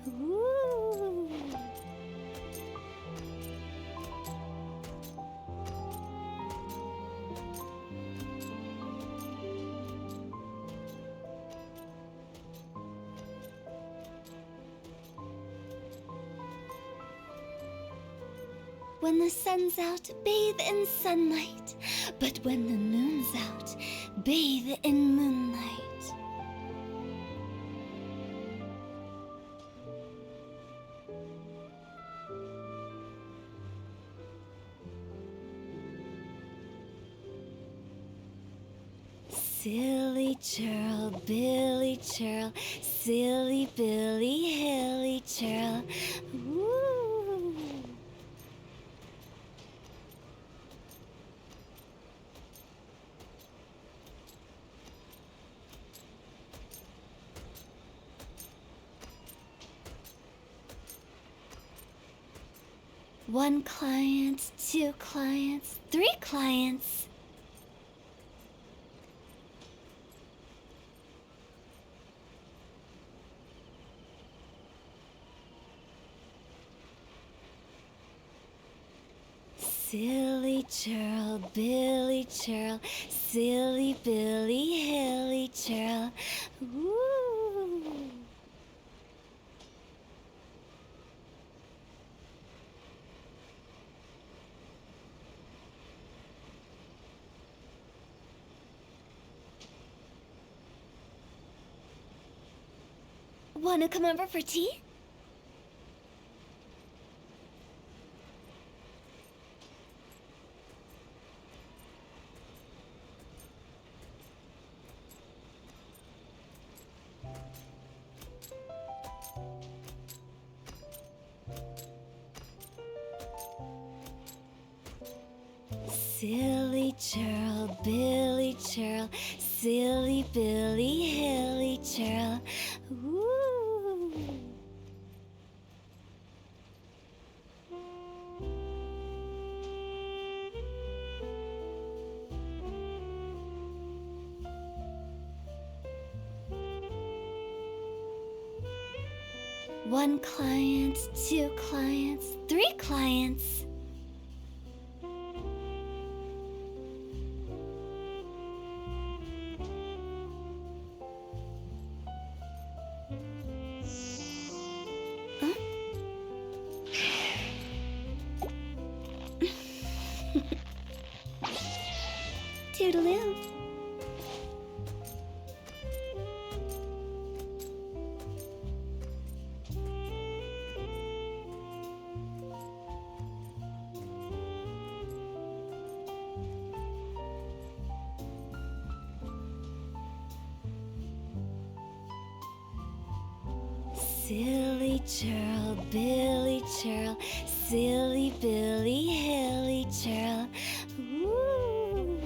Ooh. When the sun's out, bathe in sunlight. But when the moon's out, bathe in moonlight. Silly churl, Billy churl, silly Billy, hilly churl. Ooh. One client, two clients, three clients. Silly churl, Billy churl, silly Billy, hilly churl. Ooh. Wanna come over for tea? Silly churl, Billy churl, silly Billy, hilly churl. Ooh. One client, two clients, three clients. Huh? Toodaloo. Silly churl, Billy churl, silly Billy, hilly churl. Woo!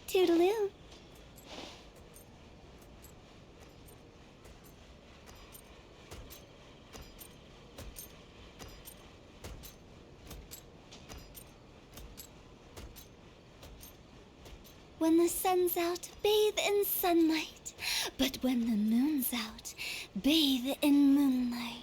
Toodaloo. When the sun's out, bathe in sunlight. But when the moon's out, bathe in moonlight.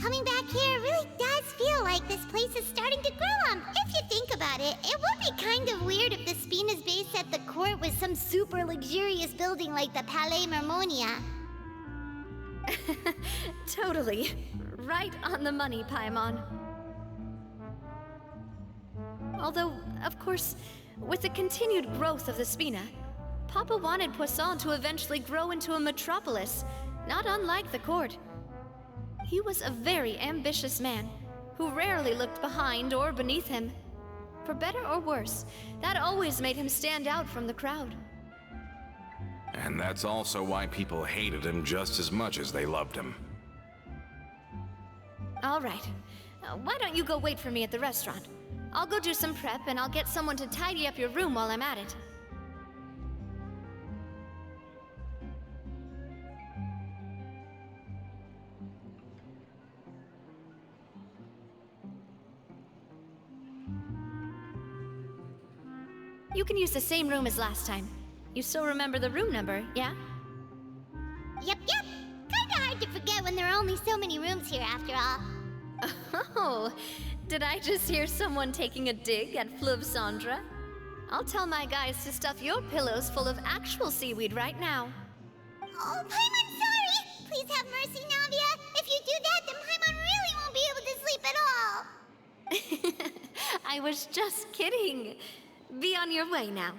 Coming back here really does feel like this place is starting to grow on. If you think about it, it would be kind of weird if the Spina's base at the court was some super luxurious building like the Palais Mermonia. Totally. Right on the money, Paimon. Although, of course, with the continued growth of the Spina, Papa wanted Poisson to eventually grow into a metropolis, not unlike the court. He was a very ambitious man, who rarely looked behind or beneath him. For better or worse, that always made him stand out from the crowd. And that's also why people hated him just as much as they loved him. All right. Why don't you go wait for me at the restaurant? I'll go do some prep, and I'll get someone to tidy up your room while I'm at it. You can use the same room as last time. You still remember the room number, yeah? Yep. Kinda hard to forget when there are only so many rooms here after all. Oh, did I just hear someone taking a dig at Fleuve Cendre? I'll tell my guys to stuff your pillows full of actual seaweed right now. Oh, Paimon, sorry! Please have mercy, Navia. If you do that, then Paimon really won't be able to sleep at all. I was just kidding. Be on your way now.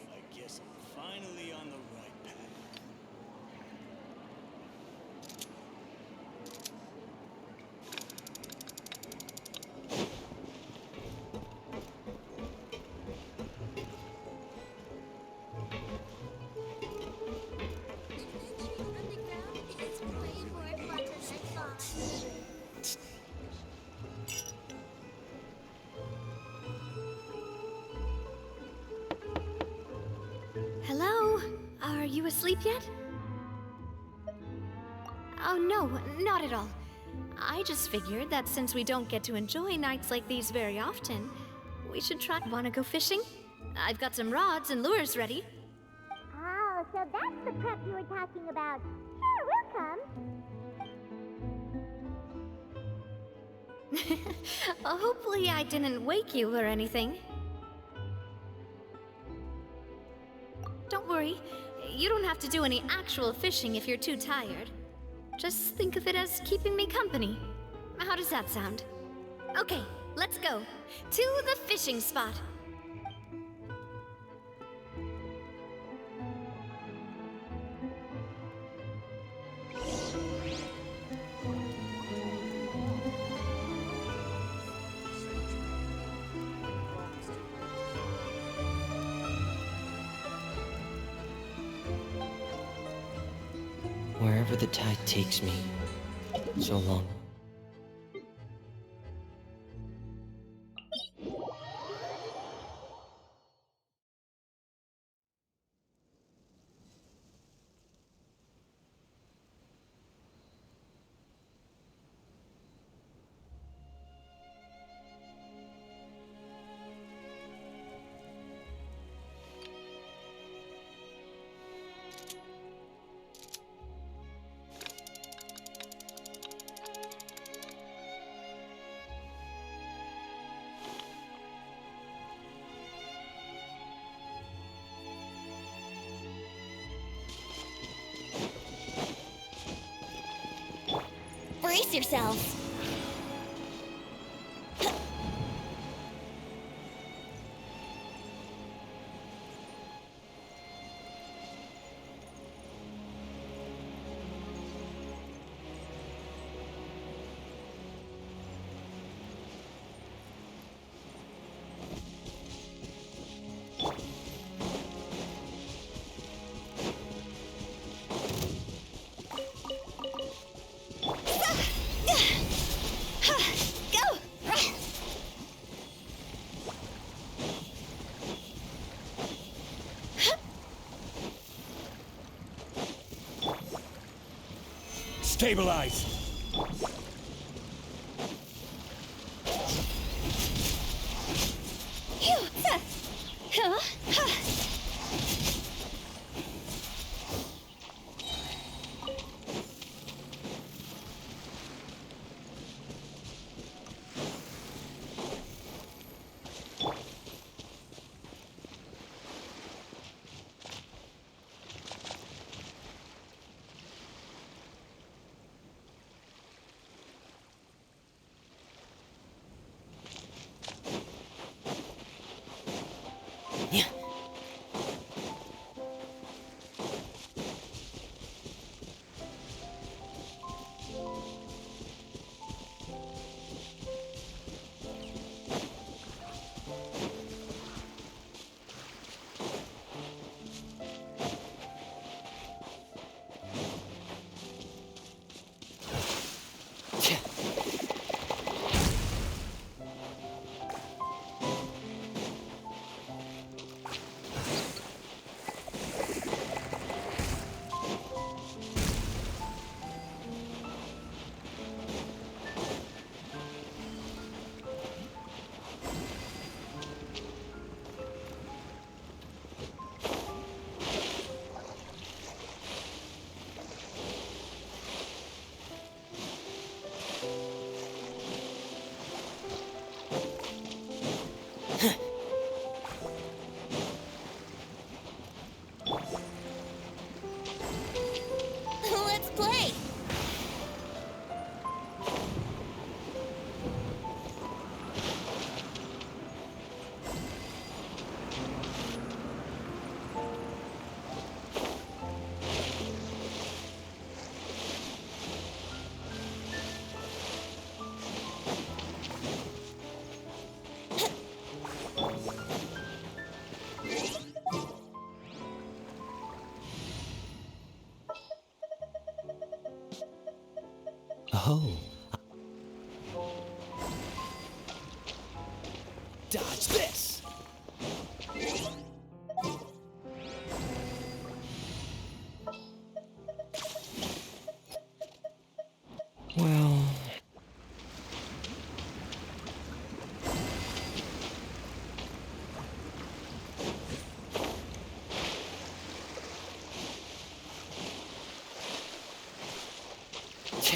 I guess I'm finally on the right path. Hello? Are you asleep yet? Oh no, not at all. I just figured that since we don't get to enjoy nights like these very often, we should try. Wanna go fishing? I've got some rods and lures ready. Oh, so that's the prep you were talking about. Sure, we'll come. Hopefully I didn't wake you or anything. Don't worry, you don't have to do any actual fishing if you're too tired. Just think of it as keeping me company. How does that sound? Okay, let's go. To the fishing spot. Wherever the tide takes me, so long. Brace yourselves. Go! Stabilize! Let's play! Oh, Dodge this! well... Tch.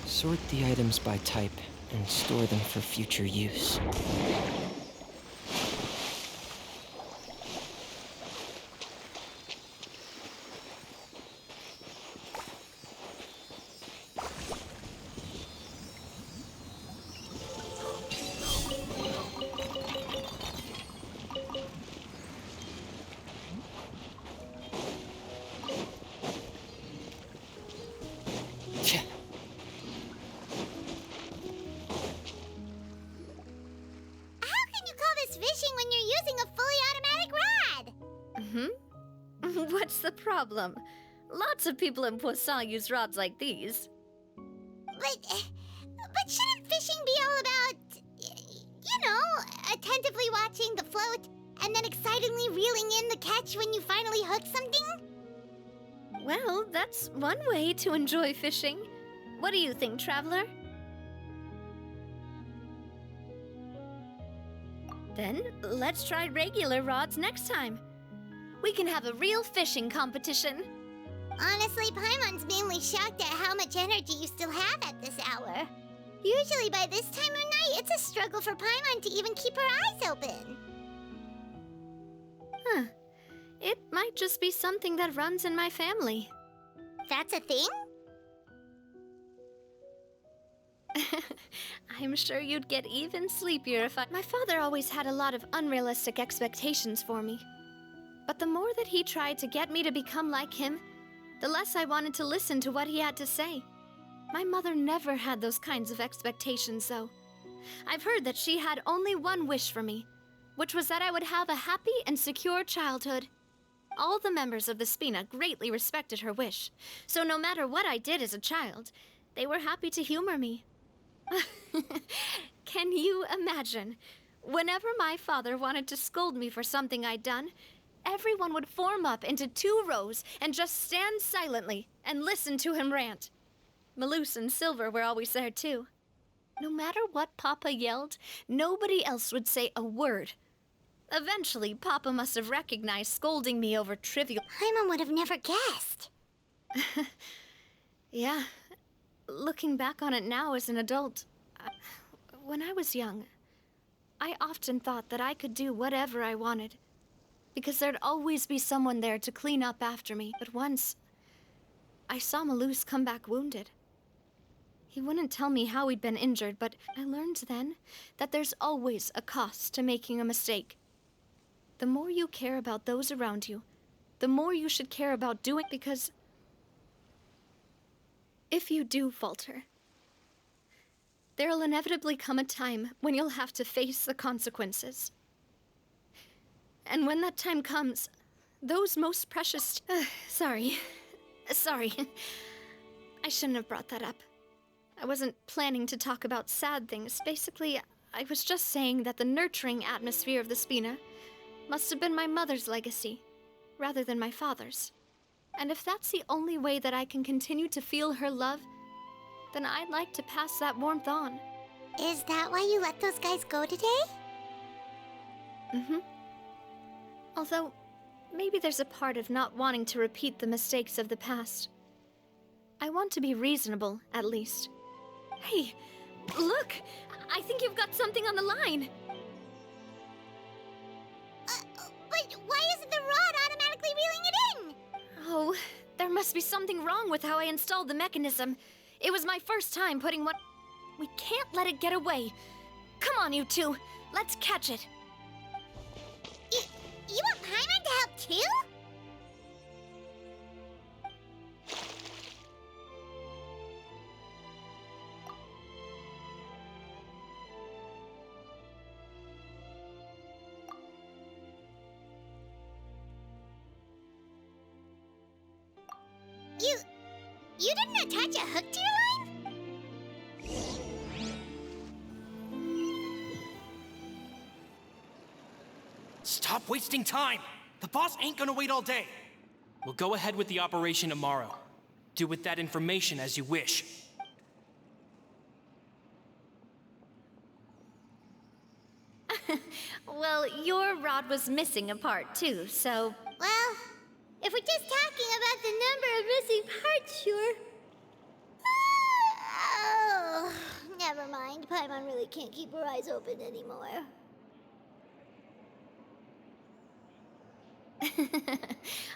Sort the items by type and store them for future use. How can you call this fishing when you're using a fully automatic rod? What's the problem? Lots of people in Poisson use rods like these. But shouldn't fishing be all about, you know, attentively watching the float and then excitedly reeling in the catch when you finally hook something? Well, that's one way to enjoy fishing. What do you think, Traveler? Then, let's try regular rods next time. We can have a real fishing competition. Honestly, Paimon's mainly shocked at how much energy you still have at this hour. Usually by this time of night, it's a struggle for Paimon to even keep her eyes open. Huh. It might just be something that runs in my family. That's a thing? I'm sure you'd get even sleepier if I... My father always had a lot of unrealistic expectations for me. But the more that he tried to get me to become like him, the less I wanted to listen to what he had to say. My mother never had those kinds of expectations, though. I've heard that she had only one wish for me, which was that I would have a happy and secure childhood. All the members of the Spina greatly respected her wish, so no matter what I did as a child, they were happy to humor me. Can you imagine? Whenever my father wanted to scold me for something I'd done, everyone would form up into 2 rows and just stand silently and listen to him rant. Malouse and Silver were always there too. No matter what Papa yelled, nobody else would say a word. Eventually, Papa must have recognized scolding me over trivial... Paimon would have never guessed. Yeah. Looking back on it now as an adult, when I was young, I often thought that I could do whatever I wanted, because there'd always be someone there to clean up after me. But once, I saw Malouse come back wounded. He wouldn't tell me how he'd been injured, but I learned then that there's always a cost to making a mistake. The more you care about those around you, the more you should care about doing, because if you do falter, there'll inevitably come a time when you'll have to face the consequences. And when that time comes, those most precious... Sorry. I shouldn't have brought that up. I wasn't planning to talk about sad things. Basically, I was just saying that the nurturing atmosphere of the Spina must have been my mother's legacy, rather than my father's. And if that's the only way that I can continue to feel her love, then I'd like to pass that warmth on. Is that why you let those guys go today? Mm-hmm. Although, maybe there's a part of not wanting to repeat the mistakes of the past. I want to be reasonable, at least. Hey, look! I think you've got something on the line! But why isn't the rod automatically reeling it in? Oh, there must be something wrong with how I installed the mechanism. It was my first time putting one... We can't let it get away. Come on, you two. Let's catch it. You want Paimon to help too? You didn't attach a hook to your line? Stop wasting time! The boss ain't gonna wait all day. We'll go ahead with the operation tomorrow. Do with that information as you wish. Well, your rod was missing a part too, so... Well, if we're just talking about the number of missing parts, sure. Oh, never mind. Paimon really can't keep her eyes open anymore.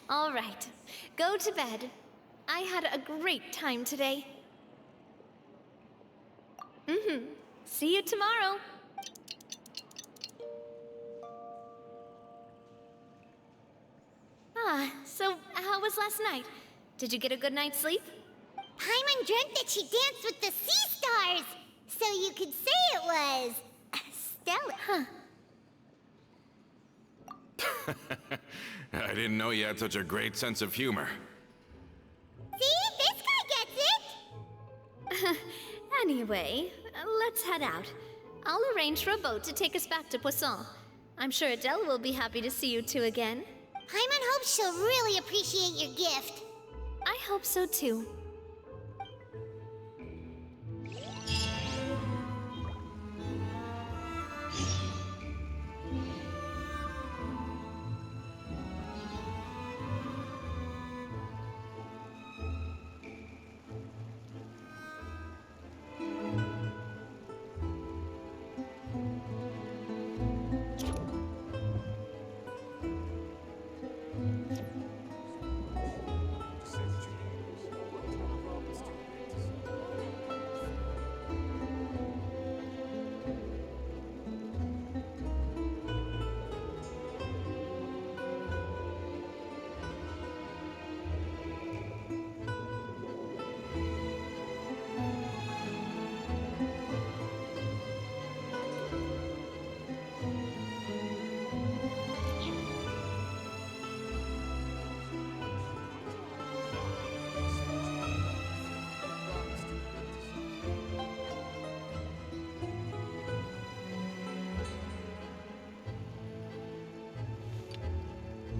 All right, go to bed. I had a great time today. See you tomorrow. So how was last night? Did you get a good night's sleep? Paimon dreamt that she danced with the sea stars, so you could say it was stellar. Huh. I didn't know you had such a great sense of humor. See? This guy gets it! Anyway, let's head out. I'll arrange for a boat to take us back to Poisson. I'm sure Adele will be happy to see you two again. Paimon hopes she'll really appreciate your gift. I hope so too.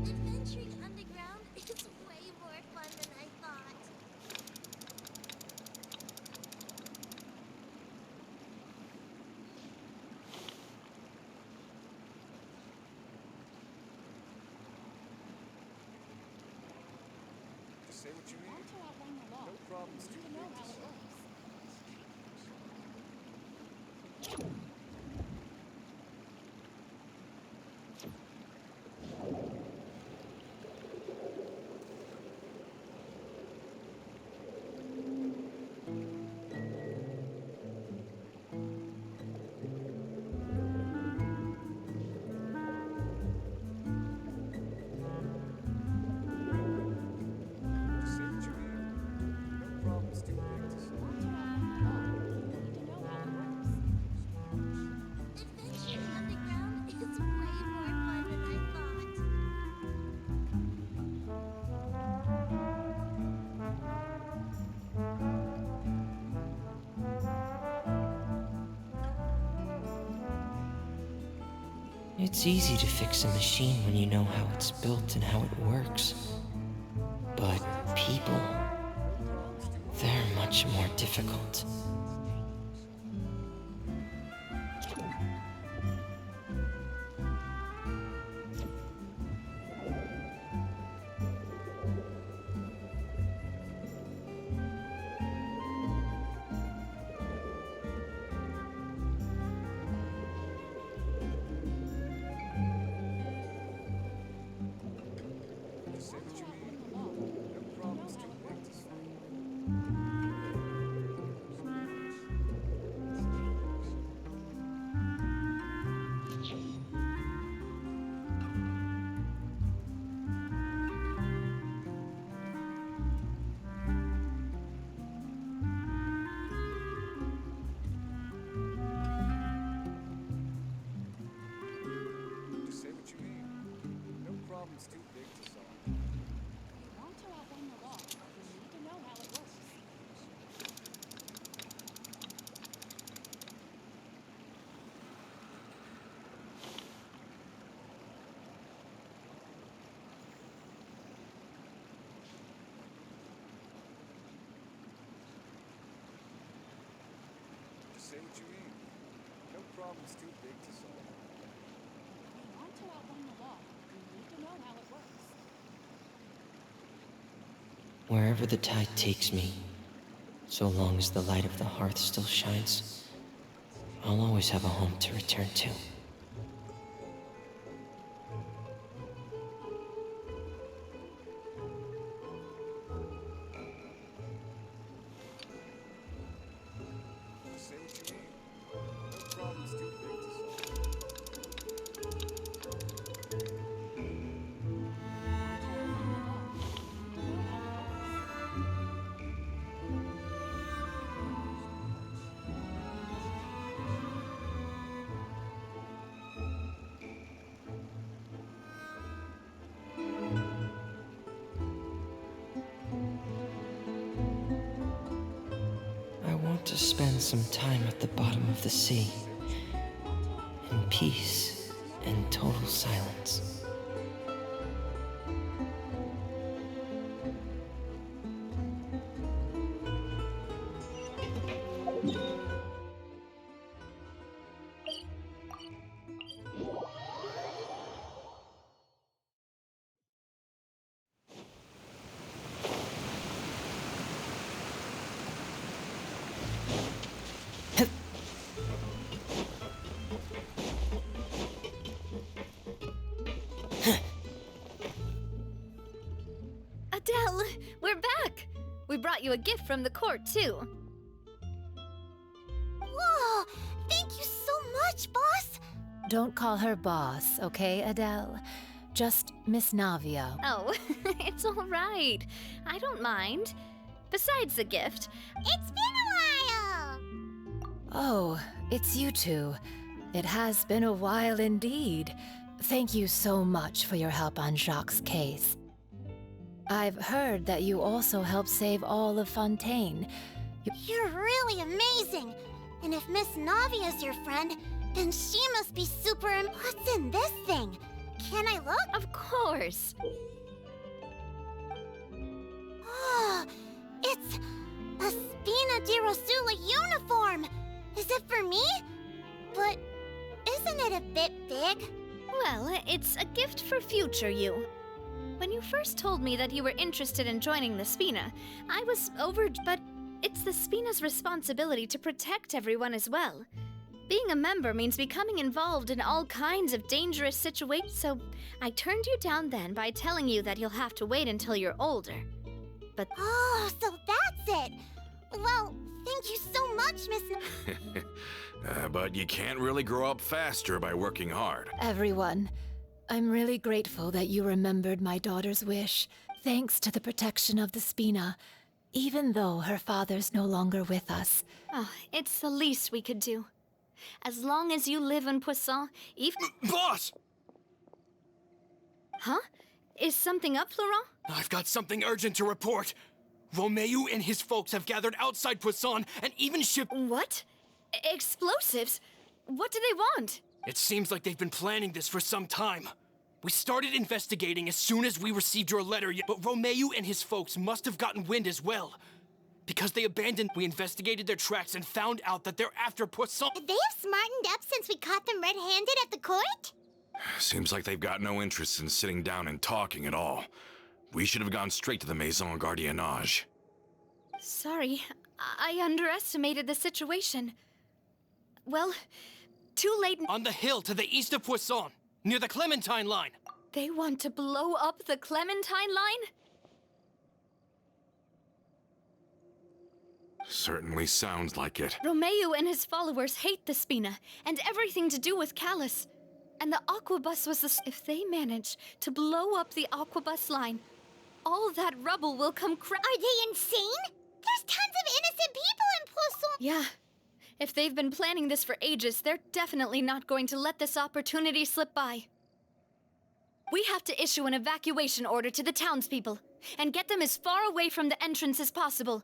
Adventuring underground is way more fun than I thought. Say what you mean. No problems. You know how it works. Say what you mean. No problems too big to solve. You know how it works. Adventuring underground is way more fun than I thought. It's easy to fix a machine when you know how it's built and how it works. But people, they're much more difficult. Say what you mean. No problems too big to solve. Just say what you mean. No problem's too big to solve. You want to outrun the law, you need to know how it works. problem's too big to solve. We want to outrun the law. We need to know how it works. Wherever the tide takes me, so long as the light of the hearth still shines, I'll always have a home to return to. Say what you mean. No problem's too big to solve. I want to spend some time at the bottom of the sea, in peace and total silence. Adele, we're back! We brought you a gift from the court, too. Whoa! Thank you so much, boss! Don't call her boss, okay, Adele? Just Miss Navia. Oh, it's all right. I don't mind. Besides the gift, It's been a while! Oh, it's you two. It has been a while indeed. Thank you so much for your help on Jacques' case. I've heard that you also helped save all of Fontaine. You're really amazing! And if Miss Navia's your friend, then she must be super. What's in this thing? Can I look? of course. Oh, it's a Spina di Rosula uniform! Is it for me? But isn't it a bit big? Well, it's a gift for future you. When you first told me that you were interested in joining the Spina, I was but it's the Spina's responsibility to protect everyone as well. Being a member means becoming involved in all kinds of dangerous situations, so I turned you down then by telling you that you'll have to wait until you're older. But Oh, so that's it! Well, thank you so much, Miss. But you can't really grow up faster by working hard. Everyone, I'm really grateful that you remembered my daughter's wish, thanks to the protection of the Spina, even though her father's no longer with us. oh, it's the least we could do. As long as you live in Poisson, even... Boss! Huh? Is something up, Florent? I've got something urgent to report. Romeu and his folks have gathered outside Poisson and even shipped... What? Explosives? What do they want? It seems like they've been planning this for some time. We started investigating as soon as we received your letter, but Romeu and his folks must have gotten wind as well. Because they abandoned, we investigated their tracks and found out that they're after Poisson. They have smartened up since we caught them red-handed at the court? Seems like they've got no interest in sitting down and talking at all. We should have gone straight to the Maison Gardiennage. Sorry, I underestimated the situation. Well, too late. On the hill to the east of Poisson, near the Clementine line. They want to blow up the Clementine line? Certainly sounds like it. Romeu and his followers hate the Spina and everything to do with Callus. And the Aquabus was the... If they manage to blow up the Aquabus line, all that rubble will come Are they insane? There's tons of innocent people in Poisson! Yeah. If they've been planning this for ages, they're definitely not going to let this opportunity slip by. We have to issue an evacuation order to the townspeople and get them as far away from the entrance as possible.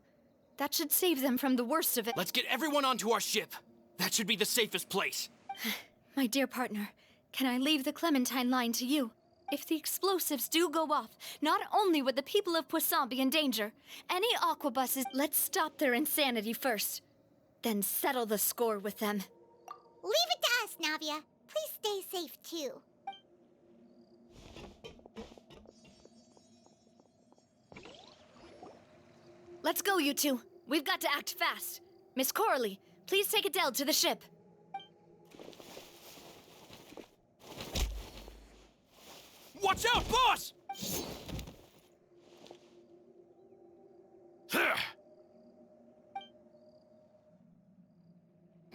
That should save them from the worst of it. Let's get everyone onto our ship. That should be the safest place. My dear partner, can I leave the Clementine line to you? If the explosives do go off, not only would the people of Poisson be in danger, any aquabuses... Let's stop their insanity first, then settle the score with them. Leave it to us, Navia. Please stay safe, too. Let's go, you two. We've got to act fast. Miss Coralie, please take Adele to the ship. Watch out, boss!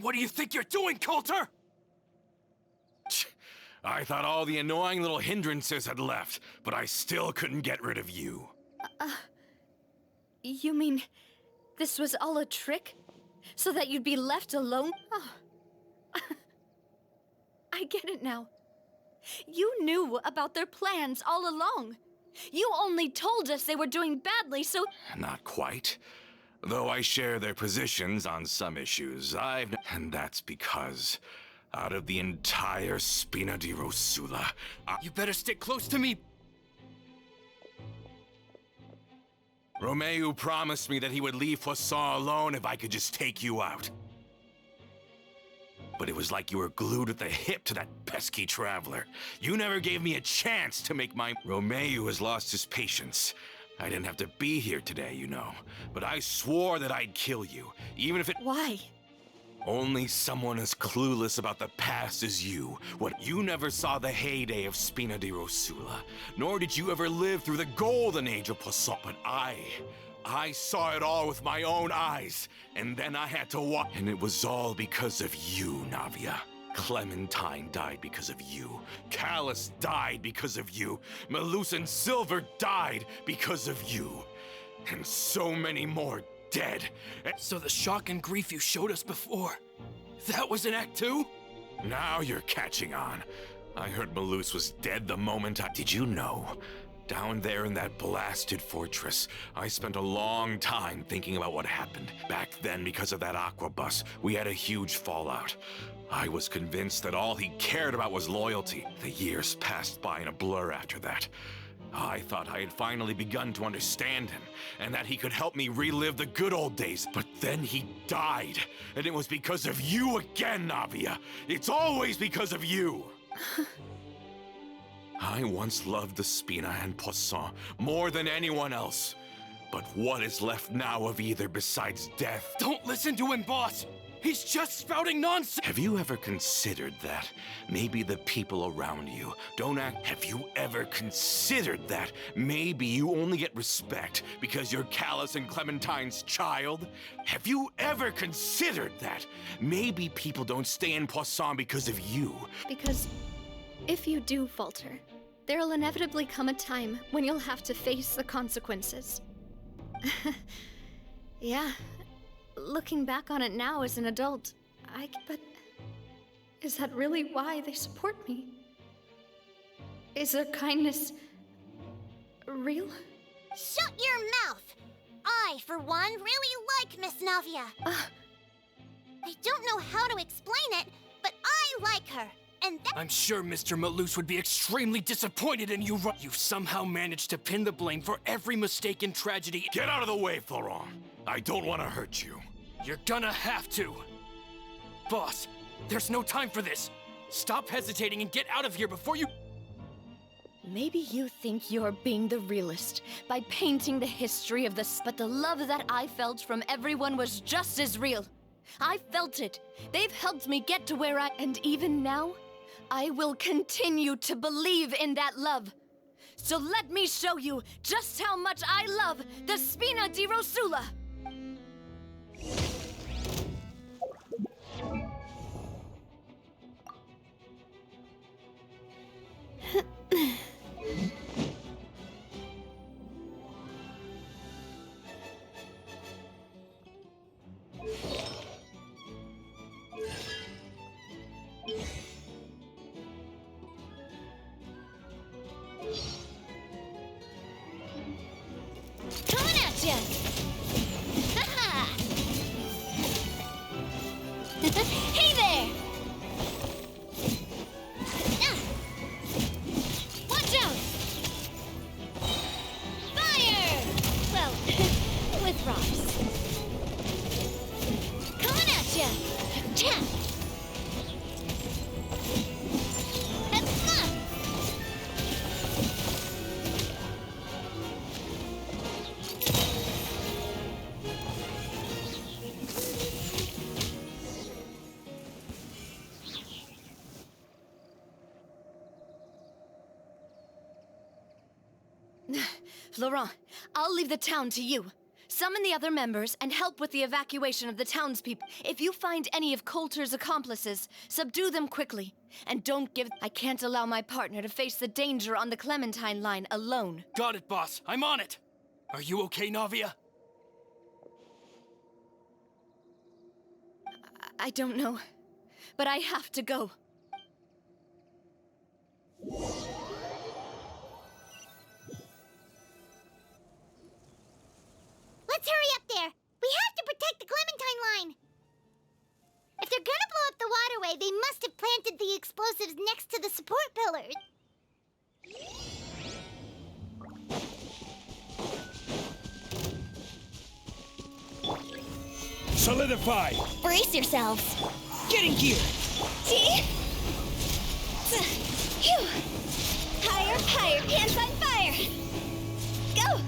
What do you think you're doing, Coulter? I thought all the annoying little hindrances had left, but I still couldn't get rid of you. You mean this was all a trick? So that you'd be left alone? Oh. I get it now. You knew about their plans all along. You only told us they were doing badly, so... Not quite. Though I share their positions on some issues, And that's because, out of the entire Spina di Rosula, You better stick close to me. Romeu promised me that he would leave Poisson alone if I could just take you out. But it was like you were glued at the hip to that pesky traveler. You never gave me a chance to make my... Romeu has lost his patience. I didn't have to be here today, you know. But I swore that I'd kill you, even if it... Why? Only someone as clueless about the past as you. You never saw the heyday of Spina di Rosula, nor did you ever live through the golden age of Poisson. But I saw it all with my own eyes, and then I had to watch. And it was all because of you, Navia. Clementine died because of you. Callus died because of you. Malus and Silver died because of you. And so many more dead. So the shock and grief you showed us before, that was in Act 2? Now you're catching on. I heard Malus was dead the moment I... Did you know? Down there in that blasted fortress, I spent a long time thinking about what happened. Back then, because of that aqua bus, we had a huge fallout. I was convinced that all he cared about was loyalty. The years passed by in a blur after that. I thought I had finally begun to understand him, and that he could help me relive the good old days. But then he died, and it was because of you again, Navia. It's always because of you. I once loved the Spina and Poisson more than anyone else. But what is left now of either besides death? Don't listen to him, boss! He's just spouting nonsense! Have you ever considered that maybe the people around you don't act? Have you ever considered that maybe you only get respect because you're Callus and Clementine's child? Have you ever considered that maybe people don't stay in Poisson because of you? Because if you do falter, there'll inevitably come a time when you'll have to face the consequences. Yeah. Looking back on it now as an adult, but is that really why they support me? Is their kindness real? Shut your mouth! I, for one, really like Miss Navia. I don't know how to explain it, but I like her. And I'm sure Mr. Malus would be extremely disappointed in you. You've somehow managed to pin the blame for every mistake and tragedy. Get out of the way, Florent. I don't want to hurt you. You're gonna have to. Boss, there's no time for this. Stop hesitating and get out of here before you... Maybe you think you're being the realist by painting the history of this, but the love that I felt from everyone was just as real. I felt it. They've helped me get to where and even now, I will continue to believe in that love. So let me show you just how much I love the Spina di Rosula. Coming at ya! Ha-ha! Hey there! Ah! Watch out! Fire! Well, with rocks. Coming at ya! Cha! Florent, I'll leave the town to you. Summon the other members and help with the evacuation of the townspeople. If you find any of Coulter's accomplices, subdue them quickly. And don't give... I can't allow my partner to face the danger on the Clementine line alone. Got it, boss. I'm on it. Are you okay, Navia? I don't know, but I have to go. Let's hurry up there. We have to protect the Clementine line. If they're gonna blow up the waterway, they must have planted the explosives next to the support pillars. Solidify! Brace yourselves. Getting gear! See? Phew. Higher, higher, pants on fire! Go!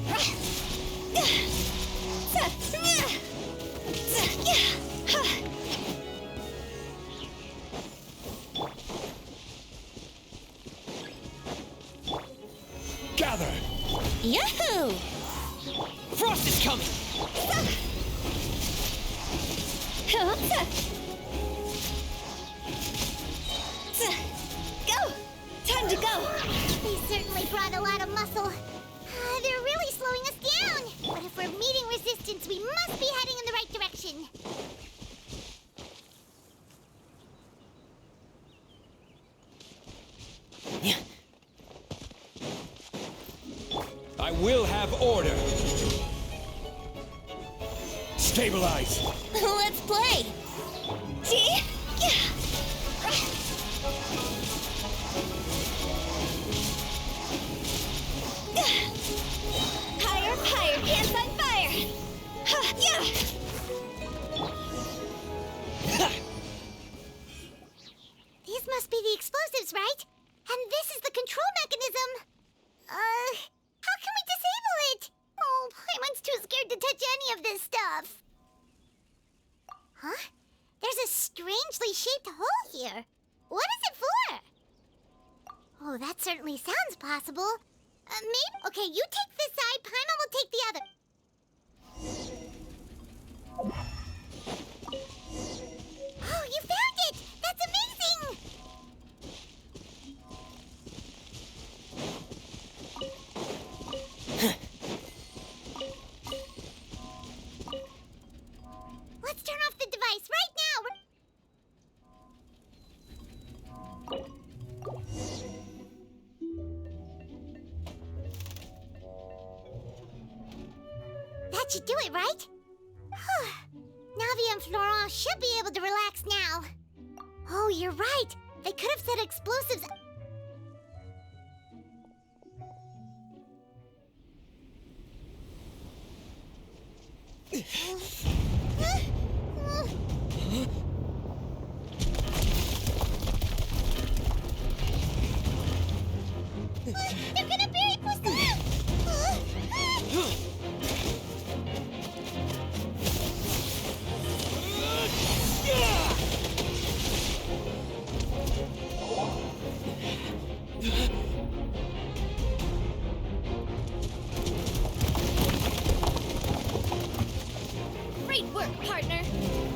Gather! Yahoo! Frost is coming! Go! Time to go! They certainly brought a lot of muscle. They're really slowing us down. But if we're meeting resistance, we must be heading in the right direction. I will have order! Stabilize! Let's play! See? Higher, higher, pants on fire! Yeah! These must be the explosives, right? And this is the control mechanism. How can we disable it? Oh, Paimon's too scared to touch any of this stuff. Huh? There's a strangely shaped hole here. What is it for? Oh, that certainly sounds possible. Maybe... Okay, you take this side, Paimon will take the other. Oh, you found it! That's amazing! Let's turn off the device right now! That should do it, right? Navia and Florent should be able to relax now. Oh, you're right. They could have set explosives... They're gonna bury Poisson! Great work, partner.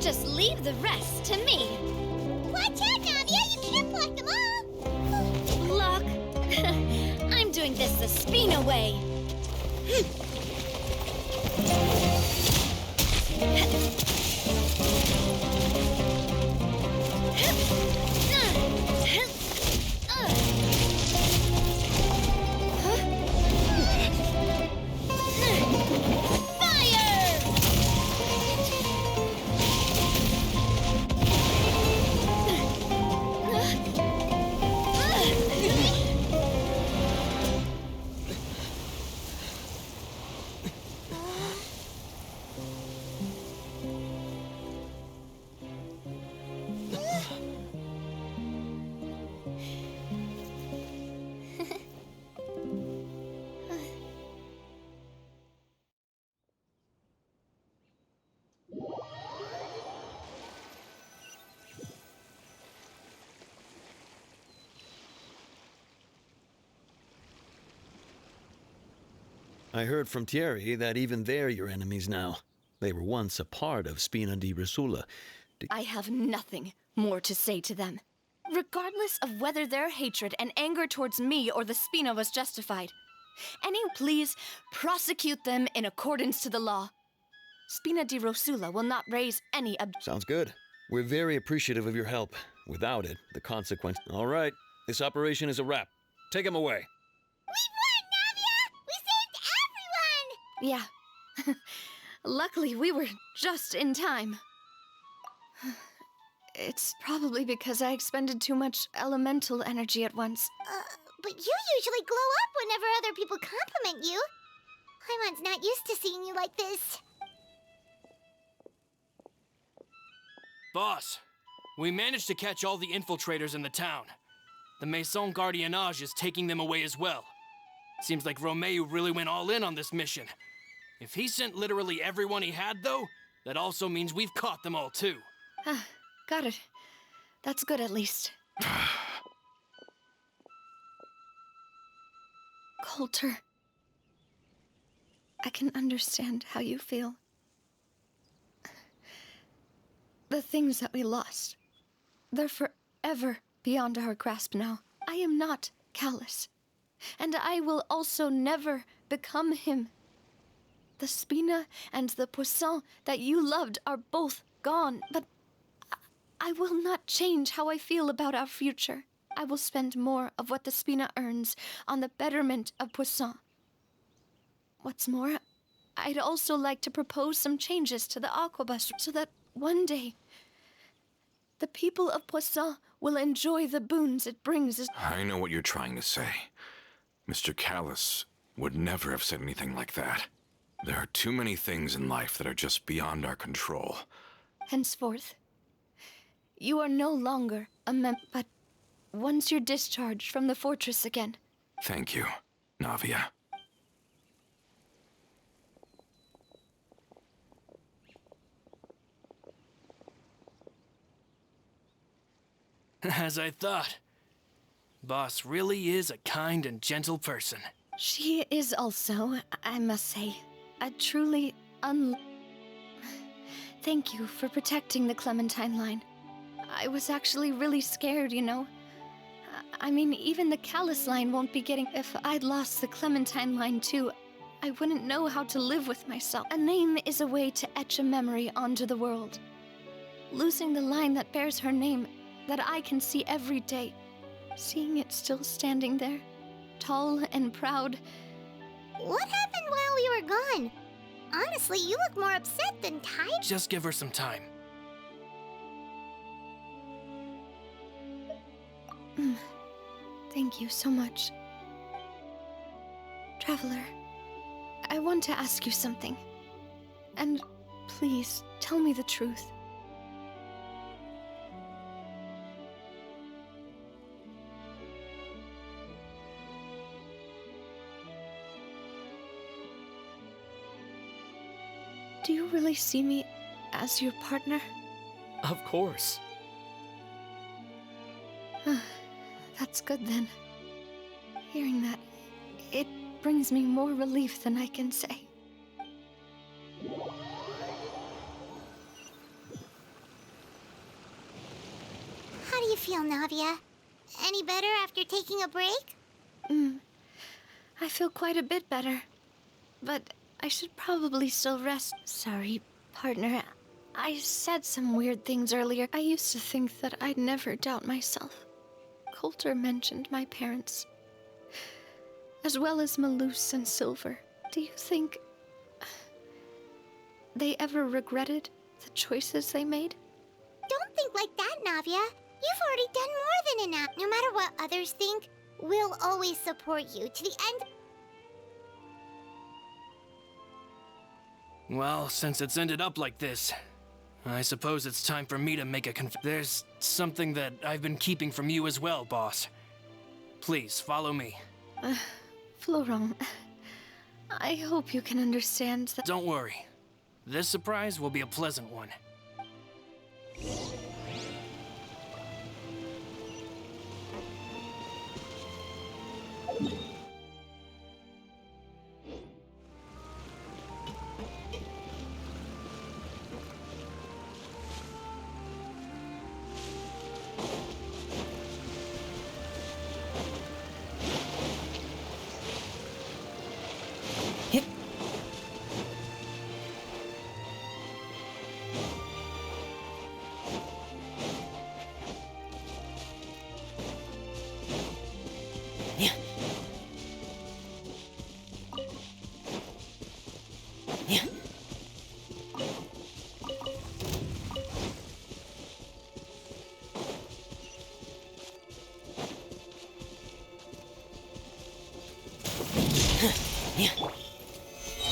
Just leave the rest to me. Watch out, Navia! You can't block them all! Block? I'm doing this the Spina way. I heard from Thierry that even they're your enemies now. They were once a part of Spina di Rosula. I have nothing more to say to them. Regardless of whether their hatred and anger towards me or the Spina was justified. Please prosecute them in accordance to the law. Spina di Rosula will not raise any Sounds good. We're very appreciative of your help. Without it, the consequence... All right, this operation is a wrap. Take him away. We won, Navia! We saved everyone! Yeah. Luckily, we were just in time. It's probably because I expended too much elemental energy at once. But you usually glow up whenever other people compliment you. Paimon's not used to seeing you like this. Boss, we managed to catch all the infiltrators in the town. The Maison Gardiennage is taking them away as well. Seems like Romeu really went all in on this mission. If he sent literally everyone he had, though, that also means we've caught them all, too. Got it. That's good, at least. Coulter. I can understand how you feel. The things that we lost, they're forever beyond our grasp now. I am not callous, and I will also never become him. The Spina and the Poisson that you loved are both gone, but I will not change how I feel about our future. I will spend more of what the Spina earns on the betterment of Poisson. What's more, I'd also like to propose some changes to the Aquabus so that one day the people of Poisson will enjoy the boons it brings. I know what you're trying to say. Mr. Callus would never have said anything like that. There are too many things in life that are just beyond our control. Henceforth, you are no longer a but once you're discharged from the fortress again. Thank you, Navia. As I thought. Boss really is a kind and gentle person. She is also, I must say, a truly Thank you for protecting the Clementine line. I was actually really scared, you know. I mean, even the Callus line won't be getting... If I'd lost the Clementine line too, I wouldn't know how to live with myself. A name is a way to etch a memory onto the world. Losing the line that bears her name, that I can see every day, seeing it still standing there, tall and proud. What happened while we were gone? Honestly, you look more upset than tired. Just give her some time. Thank you so much. Traveler, I want to ask you something. And please, tell me the truth. Do you really see me as your partner? Of course. That's good then. Hearing that, it brings me more relief than I can say. How do you feel, Navia? Any better after taking a break? I feel quite a bit better. But I should probably still rest. Sorry, partner. I said some weird things earlier. I used to think that I'd never doubt myself. Coulter mentioned my parents, as well as Malus and Silver. Do you think they ever regretted the choices they made? Don't think like that, Navia. You've already done more than enough. No matter what others think, we'll always support you to the end. Well, since it's ended up like this, I suppose it's time for me to make a There's something that I've been keeping from you as well, boss. Please, follow me. Florent, I hope you can understand that... Don't worry. This surprise will be a pleasant one.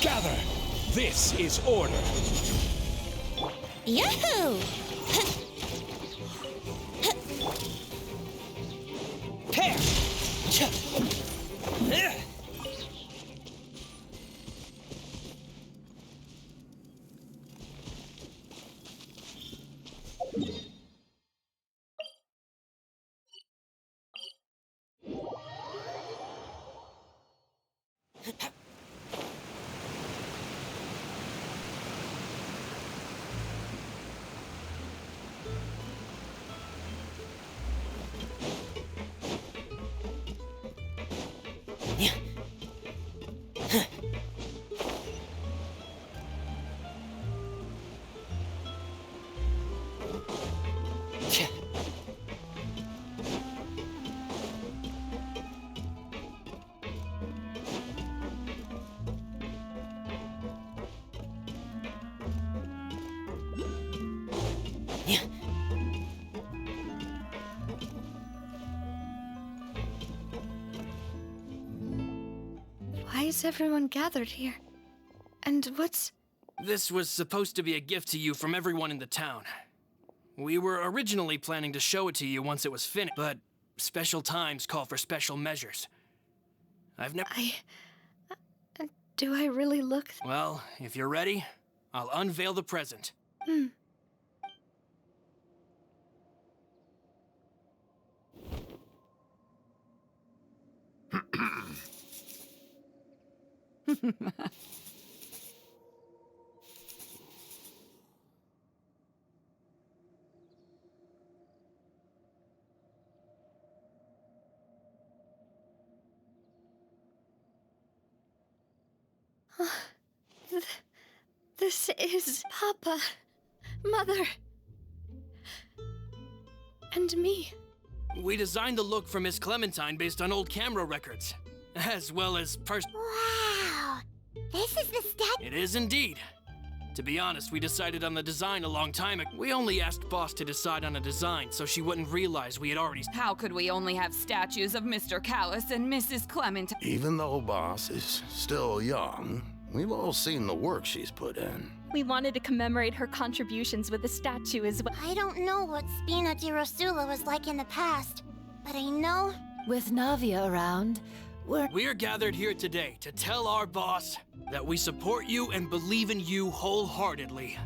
Gather! This is order! Yahoo! Here! Why is everyone gathered here? And what's... This was supposed to be a gift to you from everyone in the town. We were originally planning to show it to you once it was finished, but special times call for special measures. I've never... Do I really look... Well, if you're ready, I'll unveil the present. This is Papa, Mother, and me. We designed the look for Miss Clementine based on old camera records, as well as Wow! This is the statue. It is indeed. To be honest, we decided on the design a long time ago. We only asked Boss to decide on a design so she wouldn't realize we had already... How could we only have statues of Mr. Callus and Mrs. Clementine? Even though Boss is still young, we've all seen the work she's put in. We wanted to commemorate her contributions with a statue as well. I don't know what Spina di Rosula was like in the past, but I know... With Navia around, We are gathered here today to tell our boss that we support you and believe in you wholeheartedly.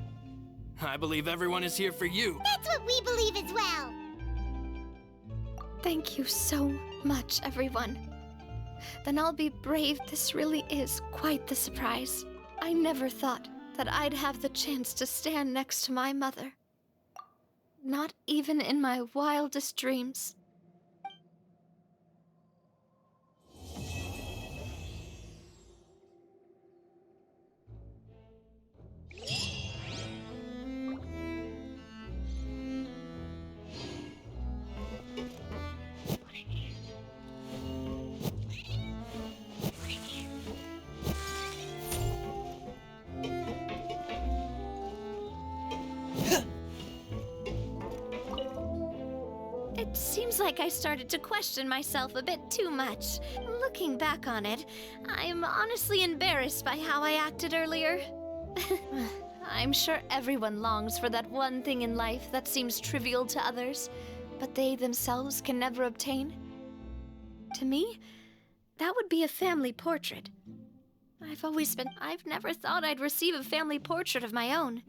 I believe everyone is here for you. That's what we believe as well! Thank you so much, everyone. Then I'll be brave. This really is quite the surprise. I never thought that I'd have the chance to stand next to my mother. Not even in my wildest dreams. It seems like I started to question myself a bit too much. Looking back on it, I'm honestly embarrassed by how I acted earlier. I'm sure everyone longs for that one thing in life that seems trivial to others, but they themselves can never obtain. To me, that would be a family portrait. I've never thought I'd receive a family portrait of my own.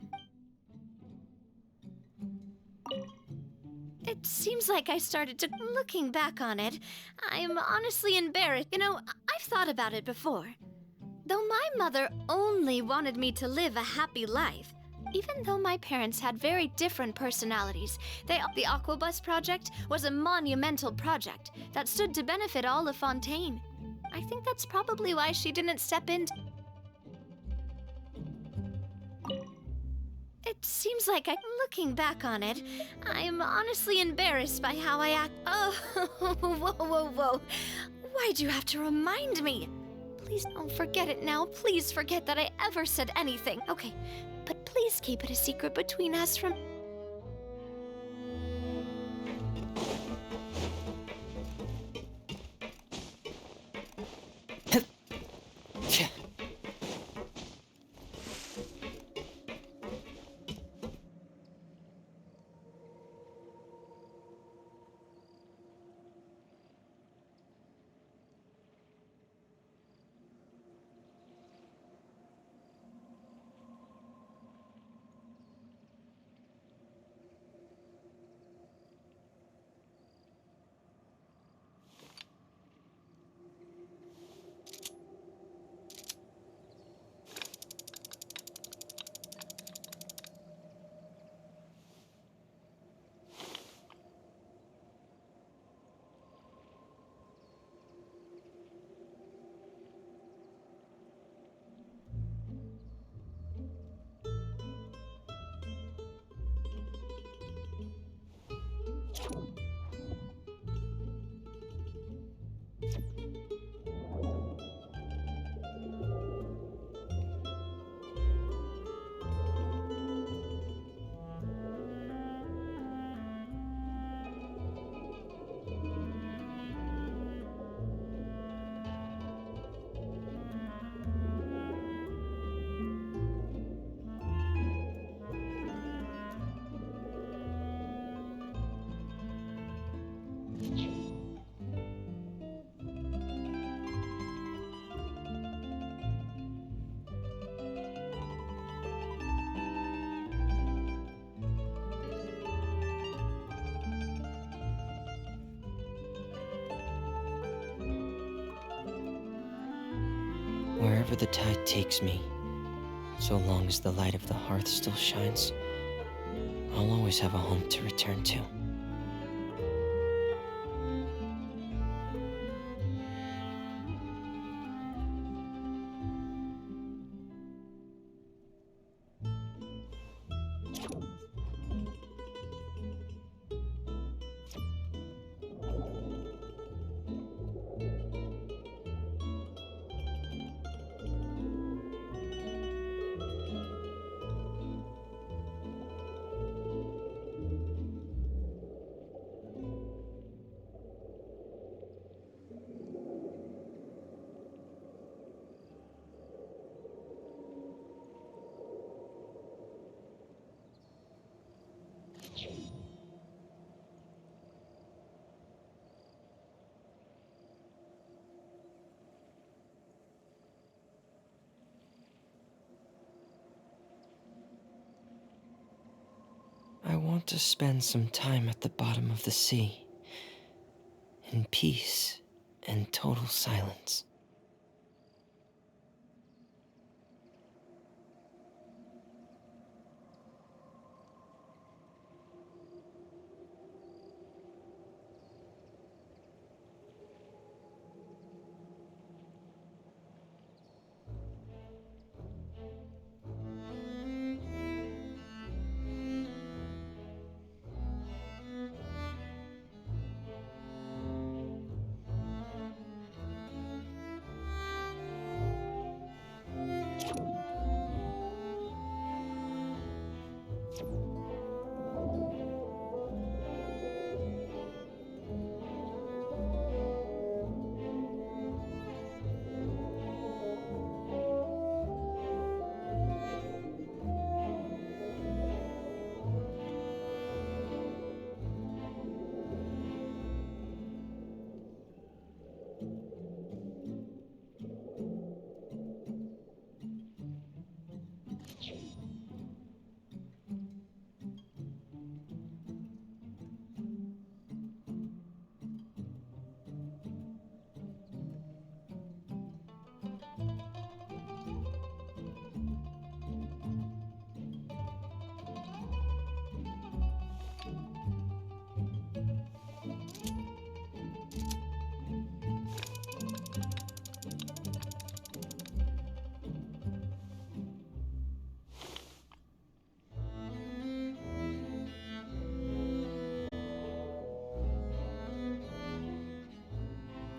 It seems like I started to... Looking back on it, I'm honestly embarrassed. You know, I've thought about it before. Though my mother only wanted me to live a happy life, even though my parents had very different personalities, the Aquabus project was a monumental project that stood to benefit all of Fontaine. I think that's probably why she didn't step in. It seems like looking back on it, I'm honestly embarrassed by how I act. Oh, whoa. Why'd you have to remind me? Please don't forget it now. Please forget that I ever said anything. Okay, but please keep it a secret between us from... Wherever the tide takes me, so long as the light of the hearth still shines, I'll always have a home to return to. I want to spend some time at the bottom of the sea, in peace and total silence.